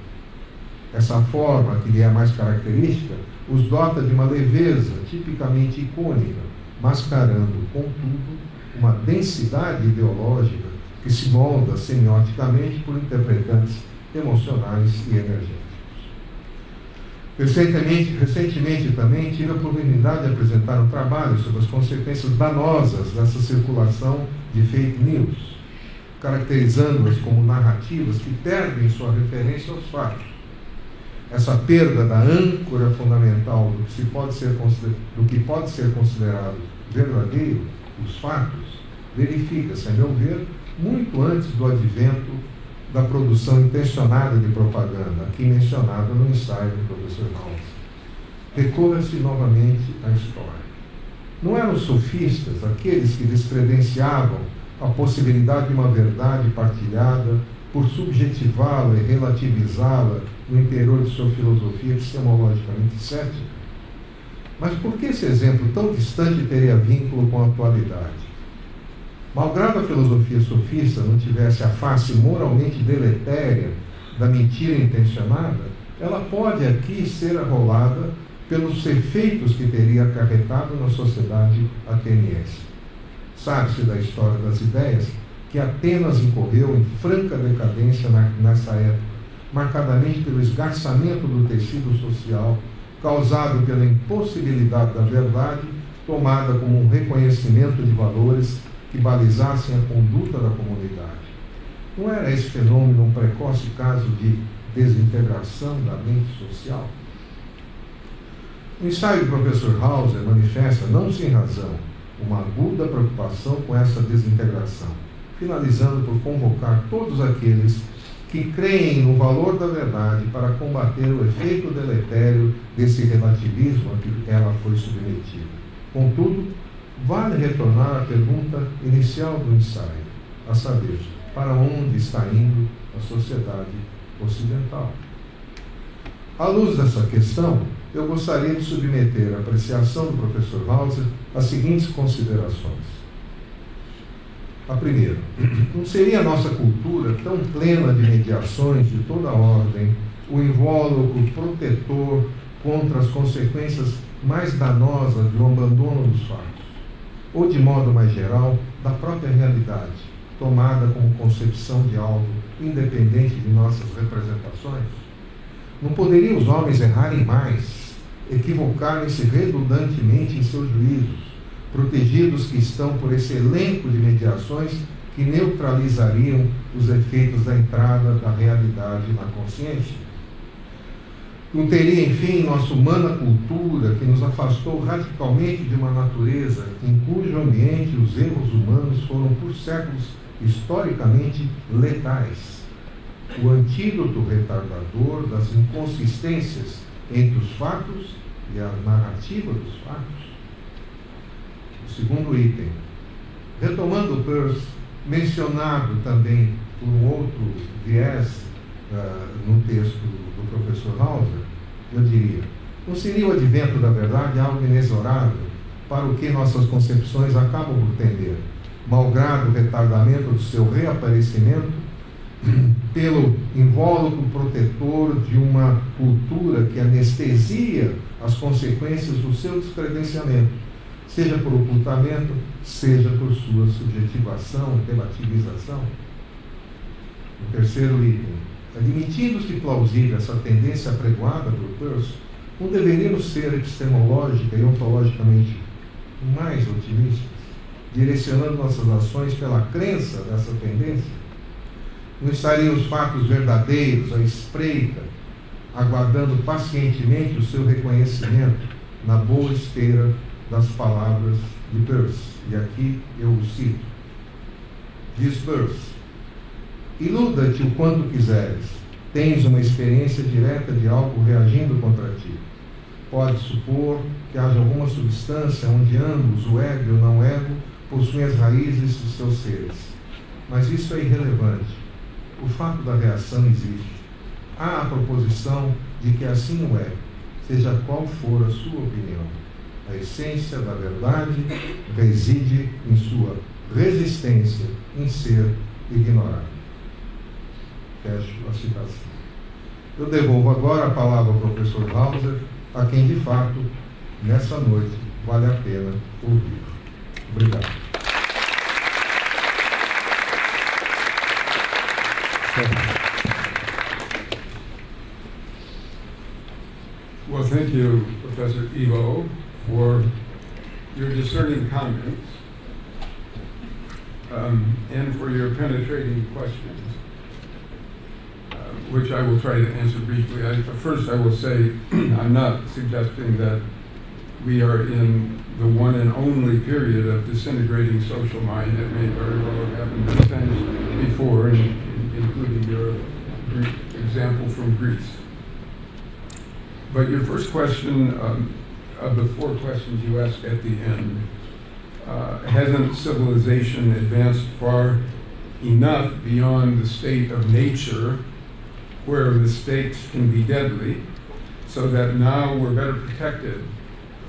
Essa forma, que lhe é mais característica, os dota de uma leveza tipicamente icônica, mascarando, contudo, uma densidade ideológica que se molda semioticamente por interpretantes emocionais e energéticos. Recentemente também tive a oportunidade de apresentar um trabalho sobre as consequências danosas dessa circulação de fake news, caracterizando-as como narrativas que perdem sua referência aos fatos. Essa perda da âncora fundamental do que pode ser considerado verdadeiro, os fatos, verifica-se, a meu ver, muito antes do advento da produção intencionada de propaganda, aqui mencionada no ensaio do professor House. Recorra-se novamente à história. Não eram os sofistas aqueles que descredenciavam a possibilidade de uma verdade partilhada por subjetivá-la e relativizá-la no interior de sua filosofia epistemologicamente cética? Mas por que esse exemplo tão distante teria vínculo com a atualidade? Malgrado a filosofia sofista não tivesse a face moralmente deletéria da mentira intencionada, ela pode aqui ser arrolada pelos efeitos que teria acarretado na sociedade ateniense. Sabe-se da história das ideias que Atenas incorreu em franca decadência nessa época, marcadamente pelo esgarçamento do tecido social causado pela impossibilidade da verdade, tomada como um reconhecimento de valores que balizassem a conduta da comunidade. Não era esse fenômeno um precoce caso de desintegração da mente social? O ensaio do professor Hauser manifesta, não sem razão, uma aguda preocupação com essa desintegração, finalizando por convocar todos aqueles que creem no valor da verdade para combater o efeito deletério desse relativismo a que ela foi submetida. Contudo, vale retornar à pergunta inicial do ensaio, a saber, para onde está indo a sociedade ocidental? À luz dessa questão, eu gostaria de submeter à apreciação do professor Hauser as seguintes considerações. A primeira, não seria a nossa cultura tão plena de mediações de toda ordem, o invólucro protetor contra as consequências mais danosas do abandono dos fatos, ou de modo mais geral, da própria realidade, tomada como concepção de algo independente de nossas representações? Não poderiam os homens errarem mais, equivocarem-se redundantemente em seus juízos, protegidos que estão por esse elenco de mediações que neutralizariam os efeitos da entrada da realidade na consciência? Não teria, enfim, nossa humana cultura que nos afastou radicalmente de uma natureza em cujo ambiente os erros humanos foram por séculos historicamente letais, o antídoto retardador das inconsistências entre os fatos e a narrativa dos fatos? O segundo item, retomando Peirce, mencionado também por um outro viés no texto do professor Hauser, eu diria, não seria o advento da verdade algo inexorável para o que nossas concepções acabam por tender, malgrado o retardamento do seu reaparecimento, pelo invólucro protetor de uma cultura que anestesia as consequências do seu descredenciamento, seja por ocultamento, seja por sua subjetivação e relativização? O terceiro item, admitindo-se plausível essa tendência apregoada por Peirce, não deveríamos ser epistemológica e ontologicamente mais otimistas, direcionando nossas ações pela crença dessa tendência? Não estariam os fatos verdadeiros à espreita, aguardando pacientemente o seu reconhecimento na boa esteira das palavras de Peirce? E aqui eu o cito. Diz Peirce: iluda-te o quanto quiseres, tens uma experiência direta de algo reagindo contra ti. Pode supor que haja alguma substância onde ambos, o ego e o não ego, possuem as raízes dos seus seres. Mas isso é irrelevante. O fato da reação existe. Há a proposição de que assim o é, seja qual for a sua opinião. A essência da verdade reside em sua resistência em ser ignorado. Fecho a citação. Eu devolvo agora a palavra ao professor Hauser, a quem de fato, nessa noite, vale a pena ouvir. Obrigado. Well, thank you, Professor Ivo, for your discerning comments and for your penetrating questions, which I will try to answer briefly. First, I will say I'm not suggesting that we are in the one and only period of disintegrating social mind. That may very well have happened many times before, including your example from Greece. But your first question, of the four questions you asked at the end, hasn't civilization advanced far enough beyond the state of nature where mistakes can be deadly, so that now we're better protected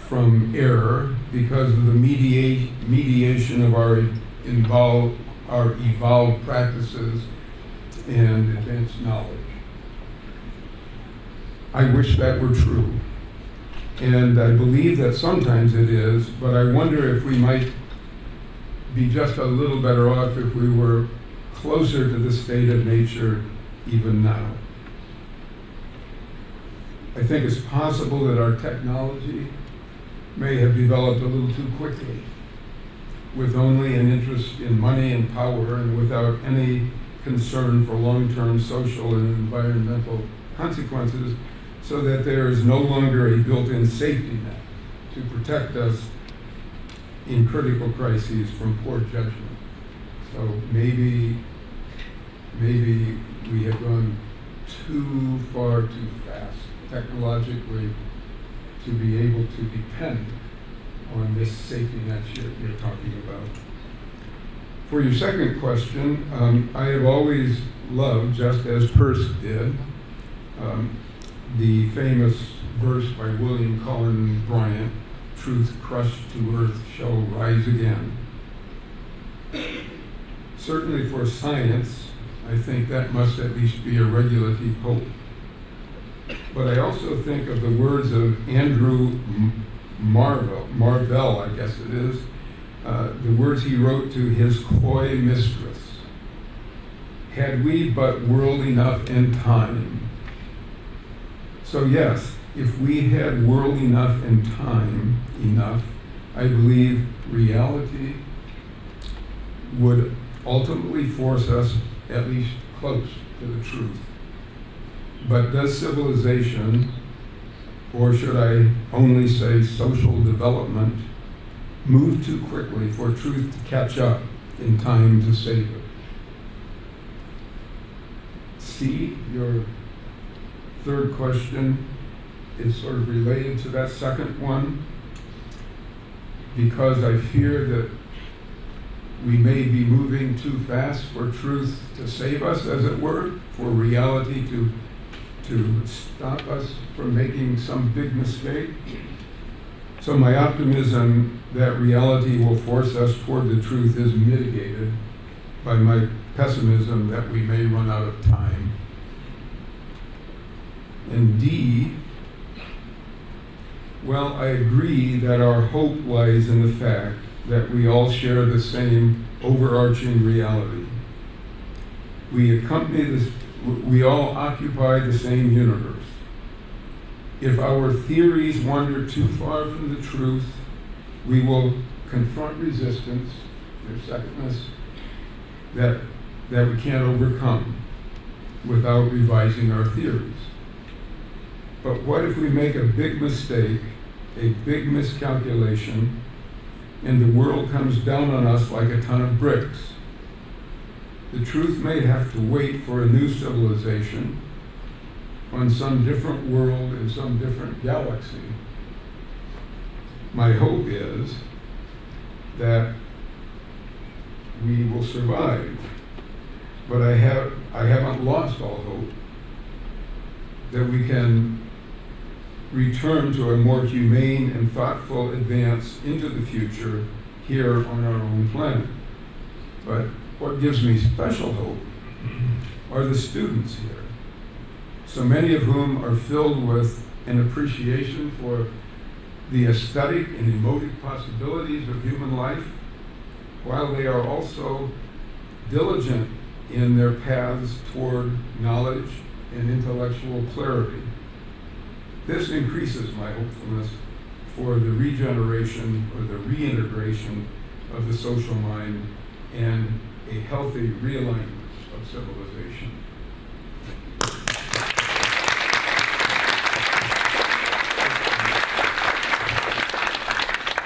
from error because of the mediation of our evolved practices and advanced knowledge? I wish that were true. And I believe that sometimes it is, but I wonder if we might be just a little better off if we were closer to the state of nature even now. I think it's possible that our technology may have developed a little too quickly, with only an interest in money and power and without any concern for long-term social and environmental consequences, so that there is no longer a built-in safety net to protect us in critical crises from poor judgment. So maybe we have gone too far too fast technologically to be able to depend on this safety net you're talking about. For your second question, I have always loved, just as Peirce did, the famous verse by William Cullen Bryant, "Truth crushed to earth shall rise again." Certainly for science, I think that must at least be a regulative hope. But I also think of the words of Andrew Marvell, I guess it is, the words he wrote to his coy mistress. Had we but world enough and time. So yes, if we had world enough and time enough, I believe reality would ultimately force us at least close to the truth. But does civilization, or should I only say social development, move too quickly for truth to catch up in time to save it? See, your third question is sort of related to that second one, because I fear that we may be moving too fast for truth to save us, as it were, for reality to stop us from making some big mistake. So my optimism that reality will force us toward the truth is mitigated by my pessimism that we may run out of time. And D, well, I agree that our hope lies in the fact that we all share the same overarching reality. We all occupy the same universe. If our theories wander too far from the truth, we will confront resistance, their secondness, that we can't overcome without revising our theories. But what if we make a big mistake, a big miscalculation, and the world comes down on us like a ton of bricks? The truth may have to wait for a new civilization on some different world in some different galaxy. My hope is that we will survive but I haven't lost all hope that we can return to a more humane and thoughtful advance into the future here on our own planet. But what gives me special hope are the students here, so many of whom are filled with an appreciation for the aesthetic and emotive possibilities of human life, while they are also diligent in their paths toward knowledge and intellectual clarity. This increases my hopefulness for the regeneration or the reintegration of the social mind and a healthy realignment of civilization.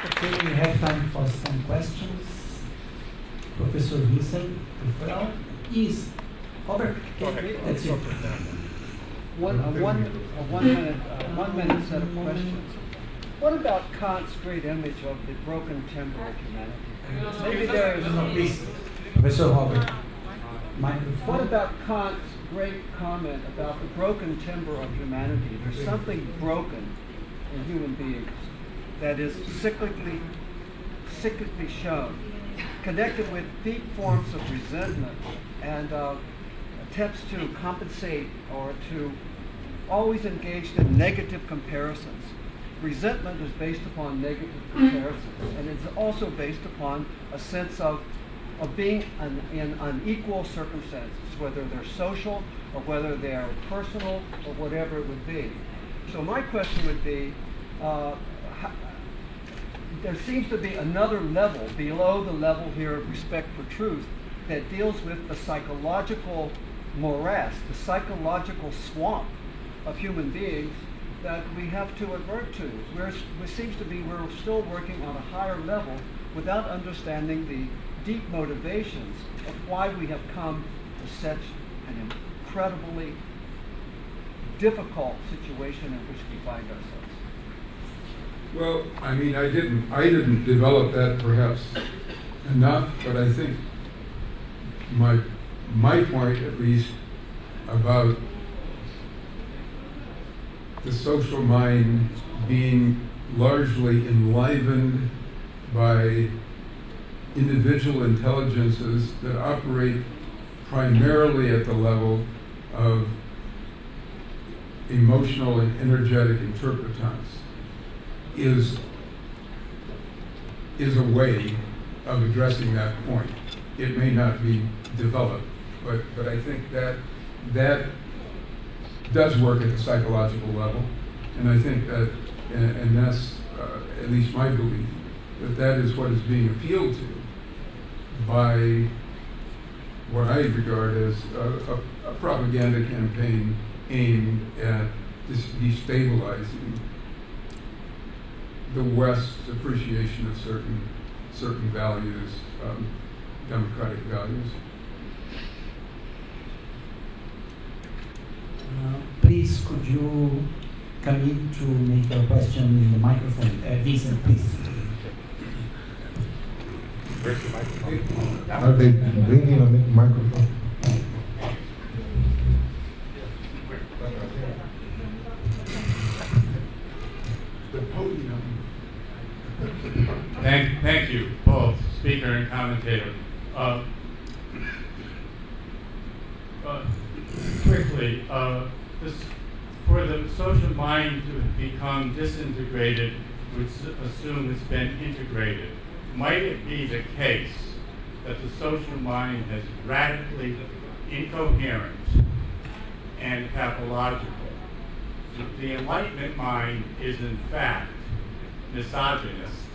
Okay, we have time for some questions. Professor Vincent, well, yes. Robert, that's it. One minute set of questions. What about Kant's great image of the broken timber of humanity? Maybe there is Please, Professor Robert. Microphone. What about Kant's great comment about the broken timber of humanity? There's something broken in human beings that is cyclically shown, connected with deep forms of resentment and attempts to compensate or to always engaged in negative comparisons. Resentment is based upon negative comparisons, and it's also based upon a sense of being in unequal circumstances, whether they're social or whether they are personal or whatever it would be. So my question would be, there seems to be another level below the level here of respect for truth that deals with the psychological morass, the psychological swamp of human beings that we have to advert to. It seems to be we're still working on a higher level without understanding the deep motivations of why we have come to such an incredibly difficult situation in which we find ourselves. Well, I mean, I didn't develop that perhaps enough, but I think my point, at least, about the social mind being largely enlivened by individual intelligences that operate primarily at the level of emotional and energetic interpretance is a way of addressing that point. It may not be developed, but I think that does work at the psychological level, and I think that, and that's at least my belief, that is what is being appealed to by what I regard as a propaganda campaign aimed at destabilizing the West's appreciation of certain values, democratic values. Please, could you come in to make your question in the microphone? Vincent, please. Are they bringing a microphone? The podium. Thank you, both speaker and commentator. Quickly, for the social mind to become disintegrated would assume it's been integrated. Might it be the case that the social mind has radically incoherent and pathological? The Enlightenment mind is in fact misogynist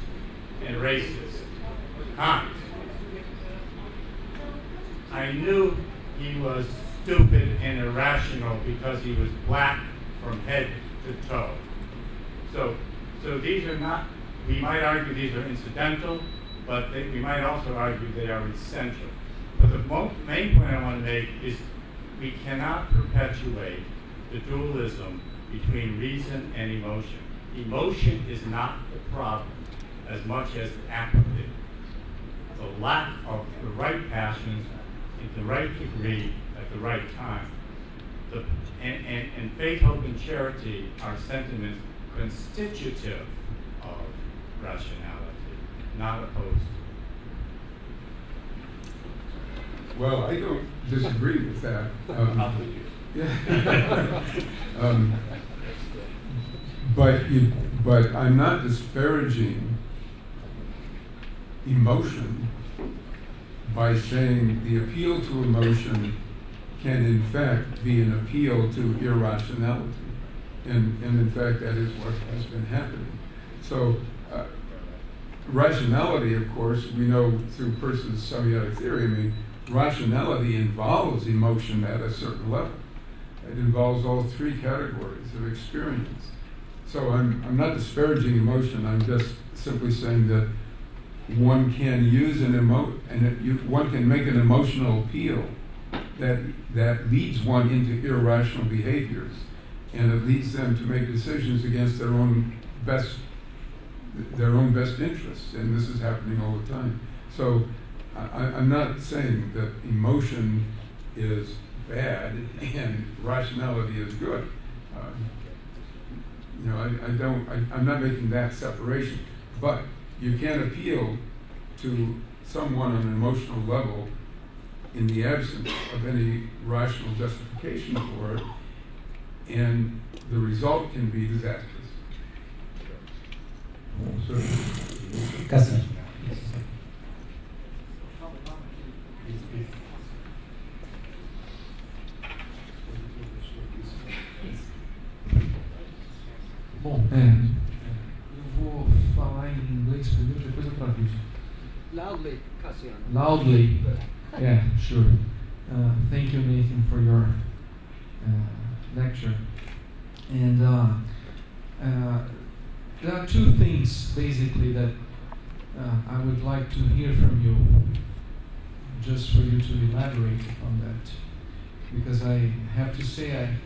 and racist. Kant. I knew he was stupid and irrational because he was black from head to toe. So these are not, we might argue these are incidental, but we might also argue they are essential. But the main point I want to make is we cannot perpetuate the dualism between reason and emotion. Emotion is not the problem as much as apathy. The lack of the right passions the right degree at the right time. And faith, hope, and charity are sentiments constitutive of rationality, not opposed to. Well, I don't disagree with that. But I'm not disparaging emotion by saying the appeal to emotion can in fact be an appeal to irrationality. And in fact, that is what has been happening. So rationality, of course, we know through Peirce's semiotic theory, I mean, rationality involves emotion at a certain level. It involves all three categories of experience. So I'm not disparaging emotion, I'm just simply saying that one can use one can make an emotional appeal that leads one into irrational behaviors, and it leads them to make decisions against their own best interests, and this is happening all the time. So I'm not saying that emotion is bad and rationality is good. I'm not making that separation, but you can appeal to someone on an emotional level in the absence of any rational justification for it, and the result can be disastrous. Cassandra. Bom, eu vou falar em inglês primeiro, depois eu traduzo. Loudly, Cassiano. Loudly. Yeah, sure. Thank you, Nathan, for your lecture. And there are two things, basically, that I would like to hear from you, just for you to elaborate on that. Because I have to say, I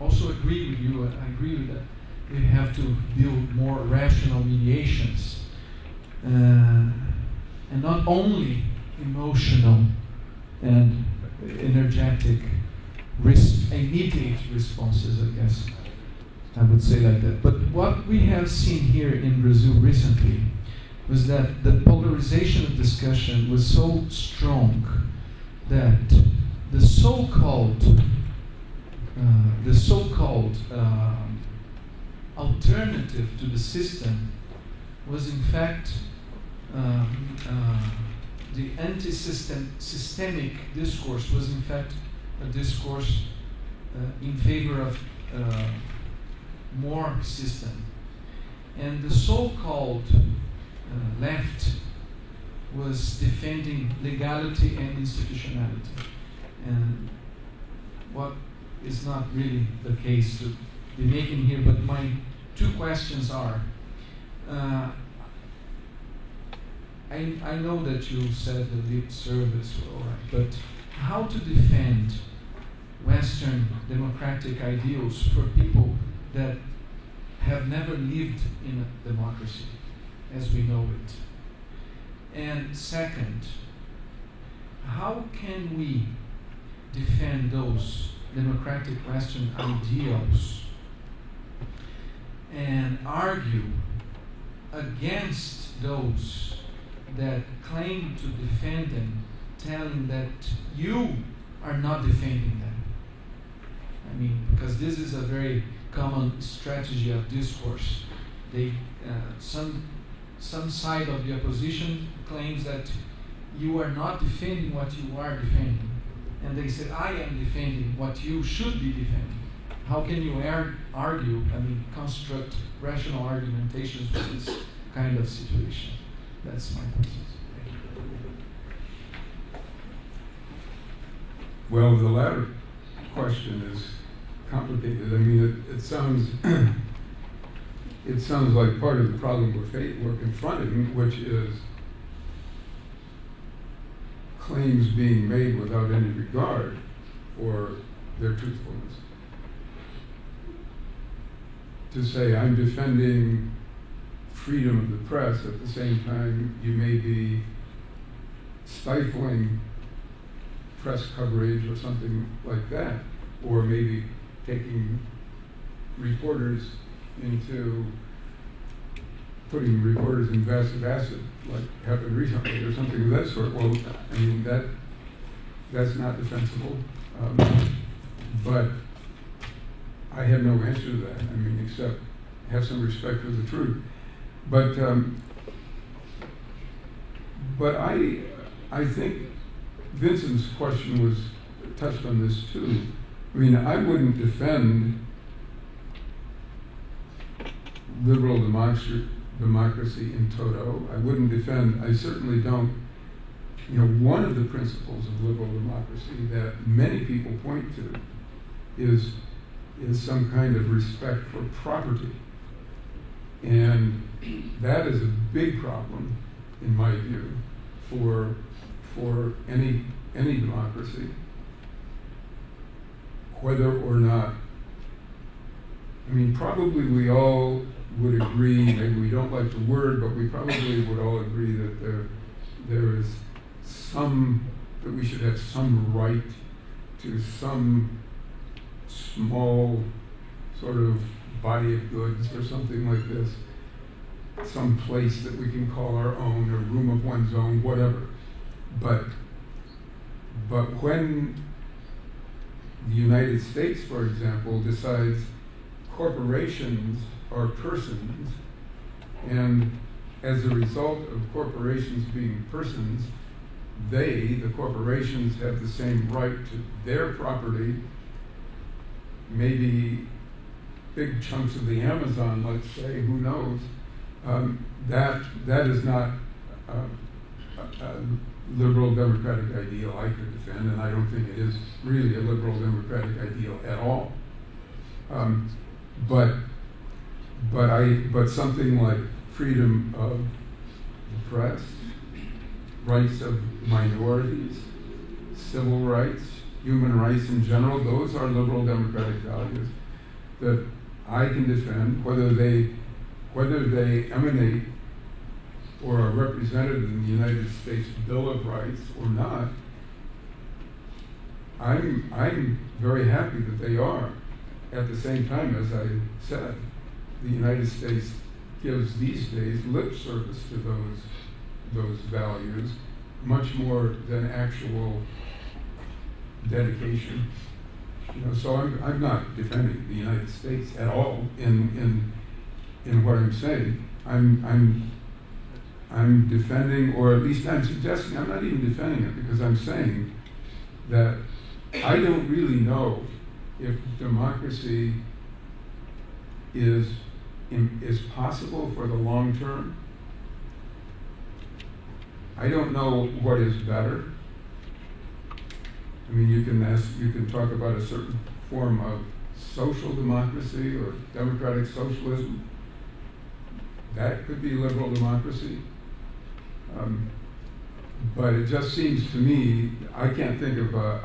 also agree with you. I agree with that. We have to build more rational mediations, and not only emotional and energetic, immediate responses, I guess I would say like that. But what we have seen here in Brazil recently was that the polarization of discussion was so strong that the so-called alternative to the system was in fact the anti-systemic discourse was in fact a discourse in favor of more system, and the so-called left was defending legality and institutionality, and what is not really the case to be making here. But my two questions are, I know that you said the lip service, all right, but how to defend Western democratic ideals for people that have never lived in a democracy as we know it? And second, how can we defend those democratic Western ideals and argue against those that claim to defend them, telling that you are not defending them? I mean, because this is a very common strategy of discourse. They, some side of the opposition claims that you are not defending what you are defending, and they say, I am defending what you should be defending. How can you argue, construct rational argumentations for this kind of situation? That's my process. Well, the latter question is complicated. I mean, it sounds it sounds like part of the problem we're confronting, which is claims being made without any regard for their truthfulness. To say, I'm defending freedom of the press, at the same time you may be stifling press coverage or something like that, or maybe taking reporters into putting reporters in vats of acid, like happened recently, or something of that sort. Well, I mean, that's not defensible. But I have no answer to that. I mean, except have some respect for the truth. But I think Vincent's question was touched on this too. I mean, I wouldn't defend liberal democracy in toto. I wouldn't defend, I certainly don't, one of the principles of liberal democracy that many people point to is some kind of respect for property. And that is a big problem, in my view, for any democracy, whether or not, I mean, probably we all would agree, maybe we don't like the word, but we probably would all agree that there is that we should have some right to some small sort of body of goods or something like this, some place that we can call our own, or room of one's own, whatever. But when the United States, for example, decides corporations are persons, and as a result of corporations being persons, the corporations, have the same right to their property, maybe big chunks of the Amazon, let's say, who knows, that is not a liberal democratic ideal I could defend, and I don't think it is really a liberal democratic ideal at all. But something like freedom of the press, rights of minorities, civil rights, human rights in general, those are liberal democratic values that I can defend, whether they emanate or are represented in the United States Bill of Rights or not. I'm very happy that they are. At the same time, as I said, the United States gives these days lip service to those values much more than actual dedication. So I'm not defending the United States at all in what I'm saying. I'm defending, or at least I'm suggesting, I'm not even defending it, because I'm saying that I don't really know if democracy is possible for the long term. I don't know what is better. I mean, you can talk about a certain form of social democracy or democratic socialism. That could be liberal democracy. But it just seems to me, I can't think of a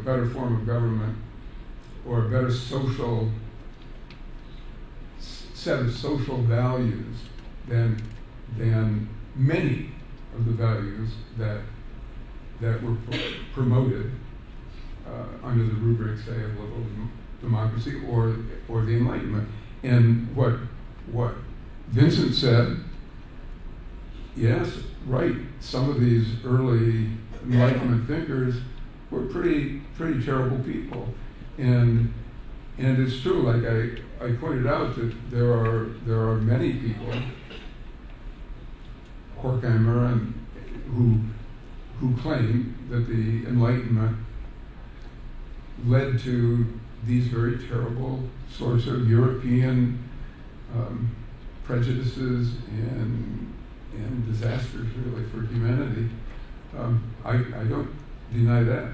better form of government or a better set of social values than many of the values that were promoted under the rubric, say, of liberal democracy or the Enlightenment. And what Vincent said, yes, right, some of these early Enlightenment thinkers were pretty terrible people. And it's true, like I pointed out, that there are many people, Horkheimer, and who claim that the Enlightenment led to these very terrible sorts of European prejudices and disasters, really, for humanity. I don't deny that,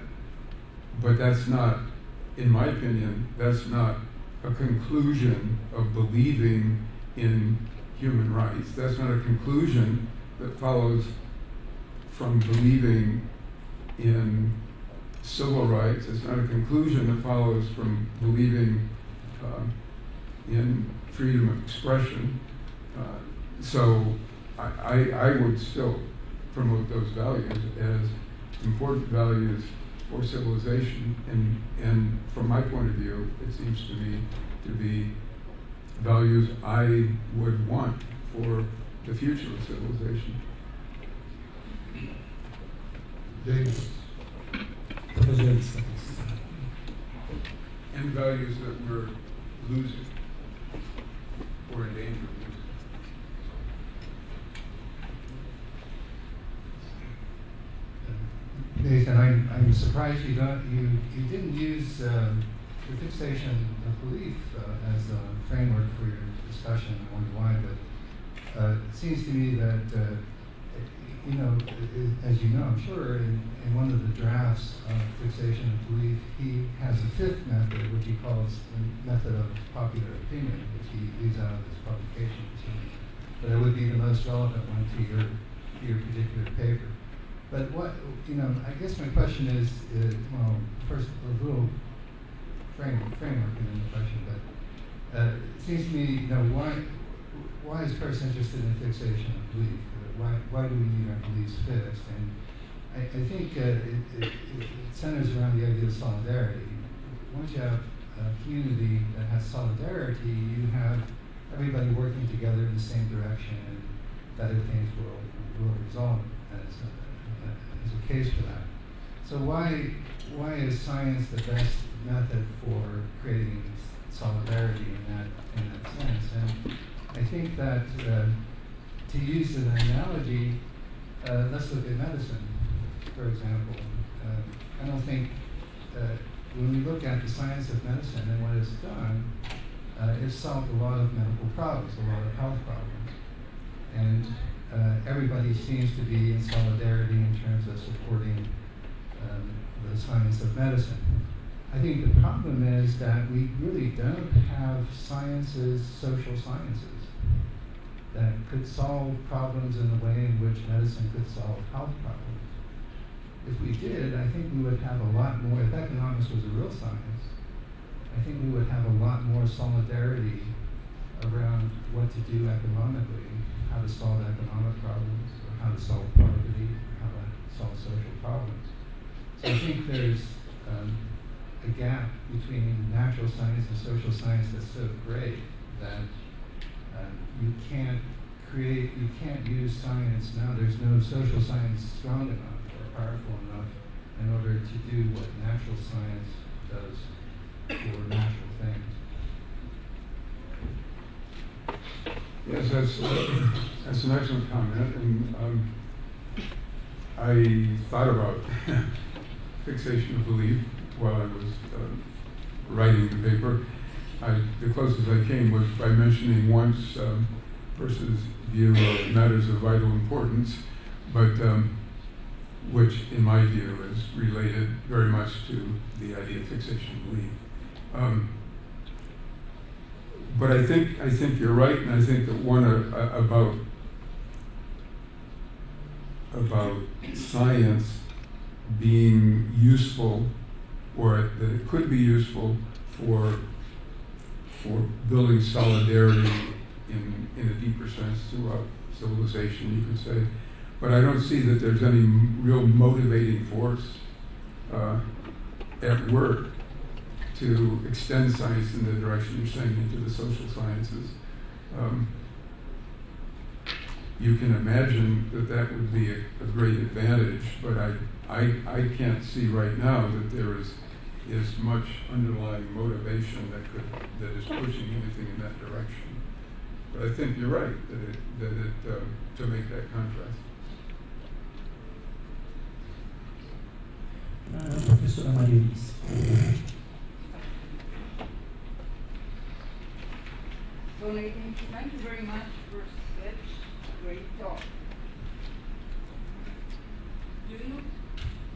but that's not, in my opinion, that's not a conclusion of believing in human rights. That's not a conclusion that follows from believing in civil rights. It's not a conclusion that follows from believing in freedom of expression. So I would still promote those values important values for civilization, and from my point of view, it seems to me to be values I would want for the future of civilization. James. And values that we're losing or in danger of losing. Nathan, I'm surprised you didn't use the fixation of belief as a framework for your discussion. I wonder why, but it seems to me that as you know, I'm sure, in one of the drafts of fixation of belief, he has a fifth method, which he calls the method of popular opinion, which he leaves out of his publication. But it would be the most relevant one to your particular paper. But what, I guess my question is, first a little framework and then the question, but it seems to me, why is Peirce interested in fixation of belief? Why do we need our beliefs fixed? And I think it centers around the idea of solidarity. Once you have a community that has solidarity, you have everybody working together in the same direction, and better things will result as a case for that. So why is science the best method for creating solidarity in that sense? And I think that to use an analogy, let's look at medicine, for example. I don't think when we look at the science of medicine and what it's done, it's solved a lot of medical problems, a lot of health problems. And everybody seems to be in solidarity in terms of supporting the science of medicine. I think the problem is that we really don't have social sciences that could solve problems in the way in which medicine could solve health problems. If we did, I think we would have a lot more, if economics was a real science, I think we would have a lot more solidarity around what to do economically, how to solve economic problems, or how to solve poverty, or how to solve social problems. So I think there's a gap between natural science and social science that's so great that you can't use science now. There's no social science strong enough or powerful enough in order to do what natural science does for natural things. Yes, that's an excellent comment, and I thought about fixation of belief while I was writing the paper. The closest I came was by mentioning once Peirce's view of matters of vital importance, but which, in my view, is related very much to the idea of fixation of belief. But I think you're right, and I think that one about science being useful, or that it could be useful for building solidarity in a deeper sense throughout civilization, you could say. But I don't see that there's any real motivating force at work to extend science in the direction you're saying into the social sciences. You can imagine that would be a great advantage, but I can't see right now that there is much underlying motivation that is pushing anything in that direction. But I think you're right that to make that contrast. Professora Maria Eunice. So Nathan, thank you very much for such a great talk.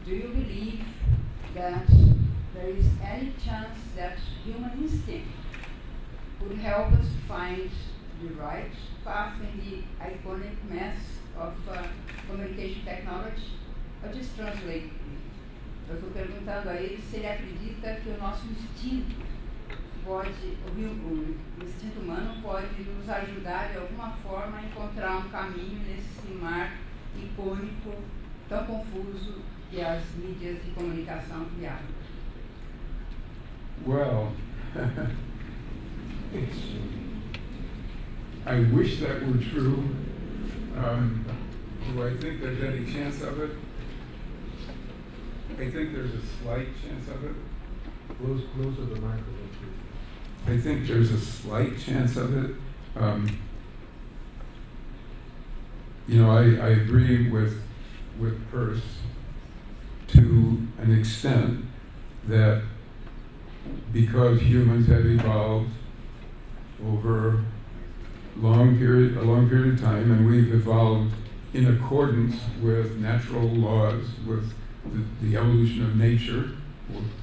Do you believe that there is any chance that human instinct would help us to find the right path in the iconic mess of communication technology? I'll just translate. Eu estou perguntando a ele se ele acredita que o nosso instinto pode, o instinto humano pode nos ajudar de alguma forma a encontrar um caminho nesse mar icônico tão confuso que as mídias de comunicação criaram? Well, I wish that were true. Do I think there's any chance of it? I think there's a slight chance of it. Close to the microphone, please. I think there's a slight chance of it. I agree with Peirce to an extent that because humans have evolved over a long period of time, and we've evolved in accordance with natural laws, with the evolution of nature,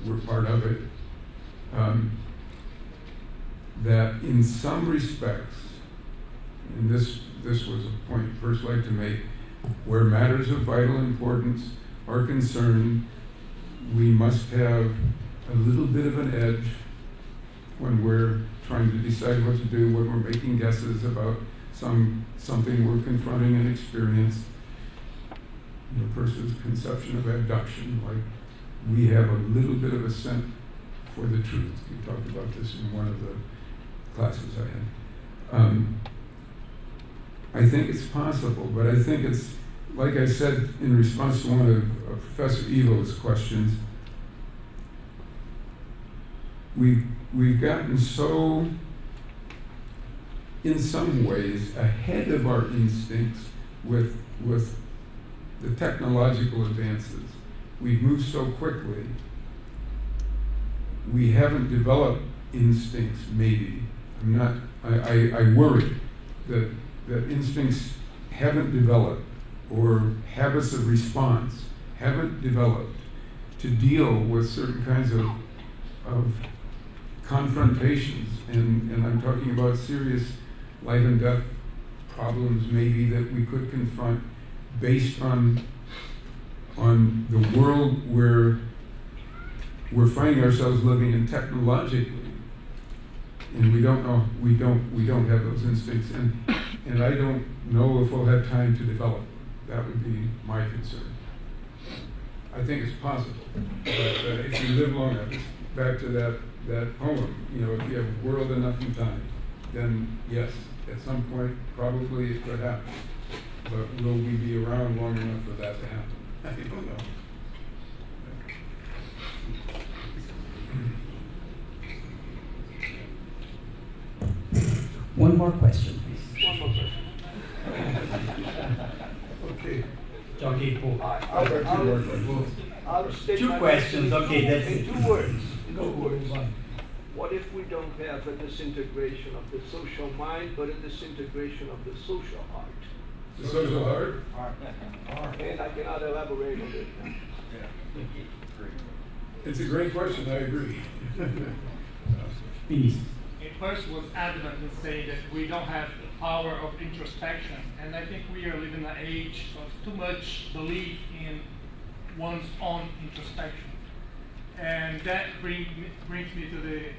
we're part of it, that in some respects, and this was a point Peirce liked to make, where matters of vital importance are concerned, we must have a little bit of an edge when we're trying to decide what to do, when we're making guesses about something we're confronting an experience. Peirce's conception of abduction, like we have a little bit of a scent for the truth. We talked about this in one of the classes I had. I think it's possible, but I think it's, like I said in response to one of Professor Evo's questions, we've gotten so, in some ways, ahead of our instincts with the technological advances. We've moved so quickly. We haven't developed instincts, maybe. I worry that instincts haven't developed, or habits of response haven't developed to deal with certain kinds of confrontations, and I'm talking about serious life and death problems maybe that we could confront based on the world where we're finding ourselves living in technologically, and we don't have those instincts, and I don't know if we'll have time to develop them. That would be my concern. I think it's possible that if you live long enough, back to that poem, if you have world enough in time, then yes, at some point probably it could happen. But will we be around long enough for that to happen? I don't know. One more question, please. One more question. Okay. Okay, Paul. I'll state Two my questions, question okay, that's in it. 2 words. Go, one. What if we don't have a disintegration of the social mind, but a disintegration of the social heart? The social heart? And I cannot elaborate on it. It's a great question, I agree. Please. Peirce was adamant in saying that we don't have the power of introspection, and I think we are living in an age of too much belief in one's own introspection. And that brings me to the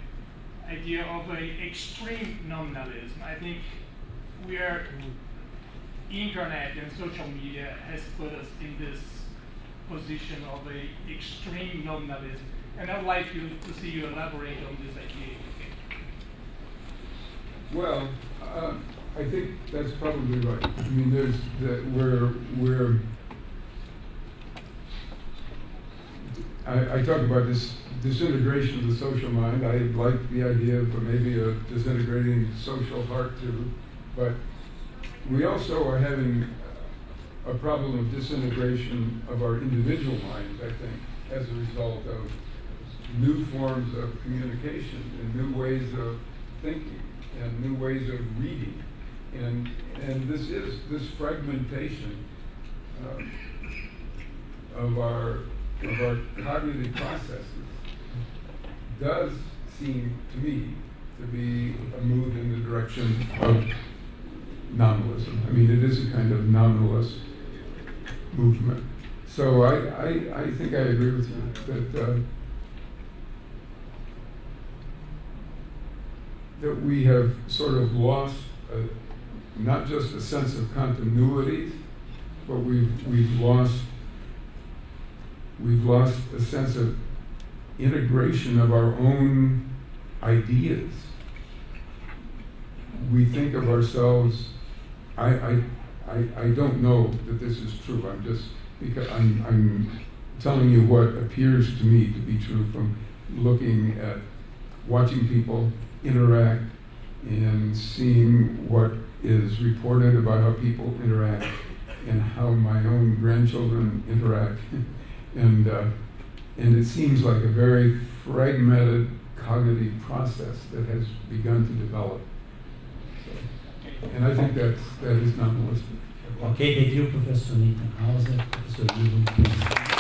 idea of an extreme nominalism. I think internet and social media has put us in this position of an extreme nominalism. And I'd like to see you elaborate on this idea. Well, I think that's probably right. I mean, I talk about this disintegration of the social mind. I like the idea of maybe a disintegrating social heart too, but we also are having a problem of disintegration of our individual minds, I think, as a result of new forms of communication and new ways of thinking and new ways of reading. And this fragmentation of our cognitive processes does seem to me to be a move in the direction of nominalism. I mean, it is a kind of nominalist movement. So I think I agree with you that we have sort of lost not just a sense of continuity, but we've lost we've lost a sense of integration of our own ideas. We think of ourselves, I don't know that this is true. I'm telling you what appears to me to be true from looking at, watching people interact and seeing what is reported about how people interact and how my own grandchildren interact. And it seems like a very fragmented cognitive process that has begun to develop. And I think that is not realistic. Ok, review, professor Nathan Hauser, professor Ivo.